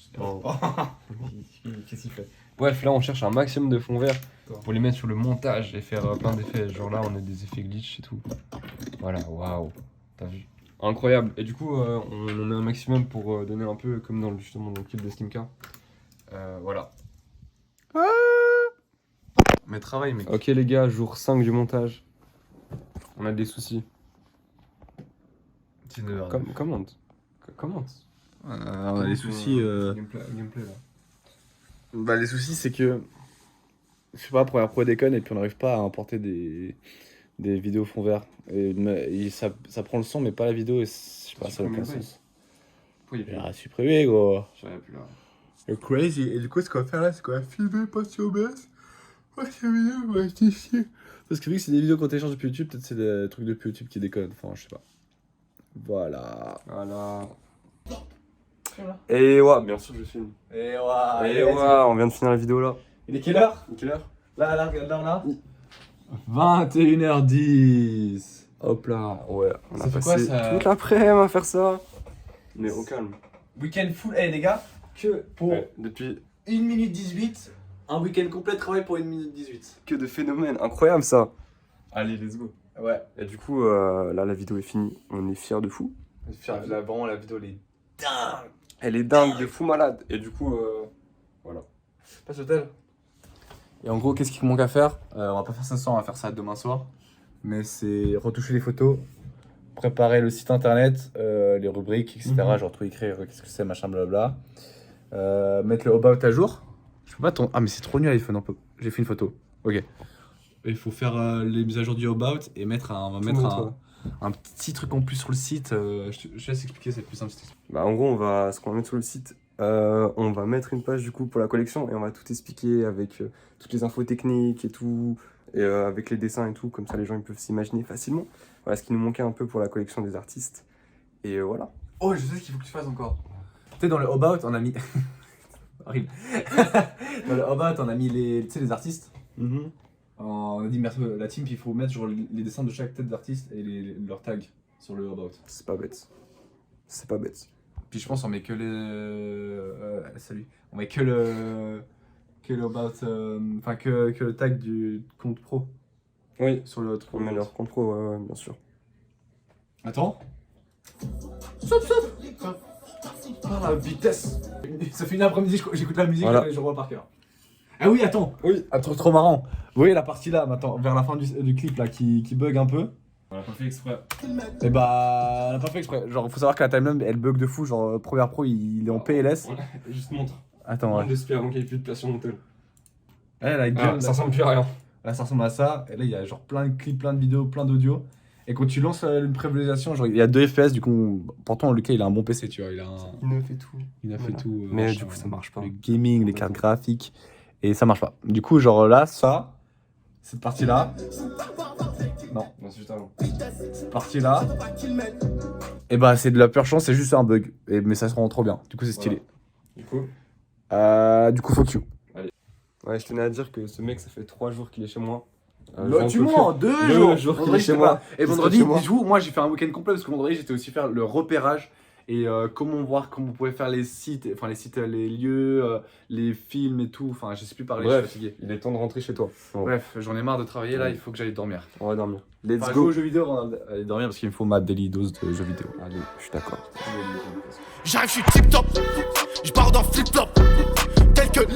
Speaker 2: Qu'est-ce qu'il fait? Bref, là on cherche un maximum de fonds verts pour les mettre sur le montage et faire plein d'effets. Genre là on a des effets glitch et tout. Voilà, waouh. T'as vu? Incroyable. Et du coup on en met un maximum pour donner un peu comme dans justement dans le clip de Slimka. Voilà.
Speaker 5: Mais travail, mec.
Speaker 2: Ok les gars, jour 5 du montage. On a des soucis. Commente. Commente.
Speaker 5: On a des soucis.
Speaker 2: Gameplay là.
Speaker 5: Bah, les soucis, c'est que. Je sais pas, première pro déconne et puis on n'arrive pas à importer des vidéos fond vert. Et ça prend le son, mais pas la vidéo. Et je sais pas, ça n'a aucun sens.
Speaker 2: Pourquoi il y a
Speaker 5: Ah, supprimé, gros.
Speaker 2: J'arrive plus là.
Speaker 6: C'est crazy. Et du coup, ce qu'on va faire là, c'est qu'on va filmer, pas sur OBS. Parce que la vidéo va être ici.
Speaker 5: Parce que vu que c'est des vidéos qu'on télécharge depuis YouTube, peut-être c'est des trucs depuis YouTube qui déconnent. Enfin, je sais pas. Voilà.
Speaker 2: Voilà. Et ouais, bien sûr je filme.
Speaker 5: Et ouais,
Speaker 2: Et ouais, on vient de finir la vidéo là.
Speaker 5: Il est quelle heure?
Speaker 2: Quelle heure?
Speaker 5: Là, regarde là, on a 21h10.
Speaker 2: Hop là, ouais. On
Speaker 5: Ça
Speaker 2: a
Speaker 5: fait quoi,
Speaker 2: passé
Speaker 5: ça
Speaker 2: toute l'après-midi à faire ça. Mais au calme.
Speaker 5: Week-end full. Eh les gars, que pour
Speaker 2: Ouais, depuis
Speaker 5: 1 minute 18, un week-end complet de travail pour 1 minute 18.
Speaker 2: que de phénomènes. Incroyable ça. Allez, let's go.
Speaker 5: Ouais.
Speaker 2: Et du coup, là la vidéo est finie. On est fiers de fou.
Speaker 5: Vraiment, la vidéo, elle est dingue.
Speaker 2: Elle est dingue, de fou malade. Et du coup, voilà.
Speaker 5: Passe l'hôtel. Et en gros, qu'est-ce qu'il manque à faire? On va pas faire ça ce soir, on va faire ça demain soir. Mais c'est retoucher les photos, préparer le site internet, les rubriques, etc. Genre tout écrire, qu'est-ce que c'est, machin, blabla. Mettre le about à jour. Je peux pas ton. Ah, mais c'est trop nul l'iPhone. J'ai fait une photo. Ok. Il faut faire les mises à jour du about et mettre on va mettre un petit truc en plus sur le site. Je te laisse expliquer, c'est plus simple.
Speaker 2: Bah en gros, ce qu'on va mettre sur le site, on va mettre une page du coup pour la collection et on va tout expliquer avec toutes les infos techniques et tout, et avec les dessins et tout, comme ça les gens ils peuvent s'imaginer facilement. Voilà ce qui nous manquait un peu pour la collection des artistes. Et voilà.
Speaker 5: Oh, je sais ce qu'il faut que tu fasses encore. Tu sais, dans le about, on a mis. Horrible. Dans le about, on a mis les artistes. On a dit merci à la team, puis il faut mettre genre, les dessins de chaque tête d'artiste et leurs tags sur le about.
Speaker 2: C'est pas bête. C'est pas bête.
Speaker 5: Puis je pense on met que les. Salut. On met que le about. Enfin, que le tag du compte pro.
Speaker 2: Oui,
Speaker 5: sur le truc.
Speaker 2: on met leur compte pro, ouais, bien sûr.
Speaker 5: Attends. Stop. Ah, la vitesse. Ça fait une après-midi, j'écoute la musique
Speaker 2: Voilà.
Speaker 5: et je revois par cœur. Ah oui, attends.
Speaker 2: Oui.
Speaker 5: Un truc trop marrant. Vous voyez la partie là, maintenant, vers la fin du clip là, qui bug un peu.
Speaker 2: On l'a pas fait exprès.
Speaker 5: Et bah, elle a pas fait exprès. Genre, faut savoir que la timeline elle bug de fou. Genre, Premiere Pro il est en PLS.
Speaker 2: Juste montre.
Speaker 5: Attends, ouais.
Speaker 2: J'espère qu'il n'y ait plus de place sur mon tel.
Speaker 5: Elle a une
Speaker 2: Ah,
Speaker 5: gueule.
Speaker 2: ça ressemble plus à rien.
Speaker 5: Là, ça ressemble à ça. Et là, il y a genre plein de clips, plein de vidéos, plein d'audio. Et quand tu lances une prévisualisation, genre, il y a 2 FPS. Du coup, pourtant, Lucas, il a un bon PC, tu vois. Il a
Speaker 2: fait tout.
Speaker 5: Il a fait
Speaker 2: Voilà.
Speaker 5: tout.
Speaker 2: Mais
Speaker 5: machin,
Speaker 2: du coup, ça marche pas.
Speaker 5: Le gaming, les cartes graphiques. Et ça marche pas. Du coup, genre là, ça, cette partie-là. Non,
Speaker 2: Non, c'est juste avant.
Speaker 5: cette partie-là. Et bah, c'est de la pure chance, c'est juste un bug. Mais ça se rend trop bien. Du coup, c'est stylé.
Speaker 2: Du coup.
Speaker 5: Du coup, fuck you.
Speaker 2: Ouais, je tenais à dire que ce mec, ça fait 3 jours qu'il est chez moi.
Speaker 5: Tu mens, 2 jours.
Speaker 2: qu'il est chez moi.
Speaker 5: Et
Speaker 2: Il
Speaker 5: vendredi,
Speaker 2: serait chez moi.
Speaker 5: du coup, moi j'ai fait un week-end complet parce que vendredi j'étais aussi faire le repérage et comment voir comment on pouvait faire les sites, les lieux, les films et tout. Enfin, je sais plus parler, je suis
Speaker 2: Bref,
Speaker 5: fatigué.
Speaker 2: il est temps de rentrer chez toi. Bon,
Speaker 5: Bref, j'en ai marre de travailler là, il faut que j'aille dormir.
Speaker 2: on va dormir. Let's
Speaker 5: Enfin, jouer
Speaker 2: go.
Speaker 5: aux jeux vidéo, on va aller dormir parce qu'il me faut ma daily dose de jeux vidéo.
Speaker 2: Allez, je suis d'accord.
Speaker 7: J'arrive, je suis tip top. Je barre dans flip flop. Tel que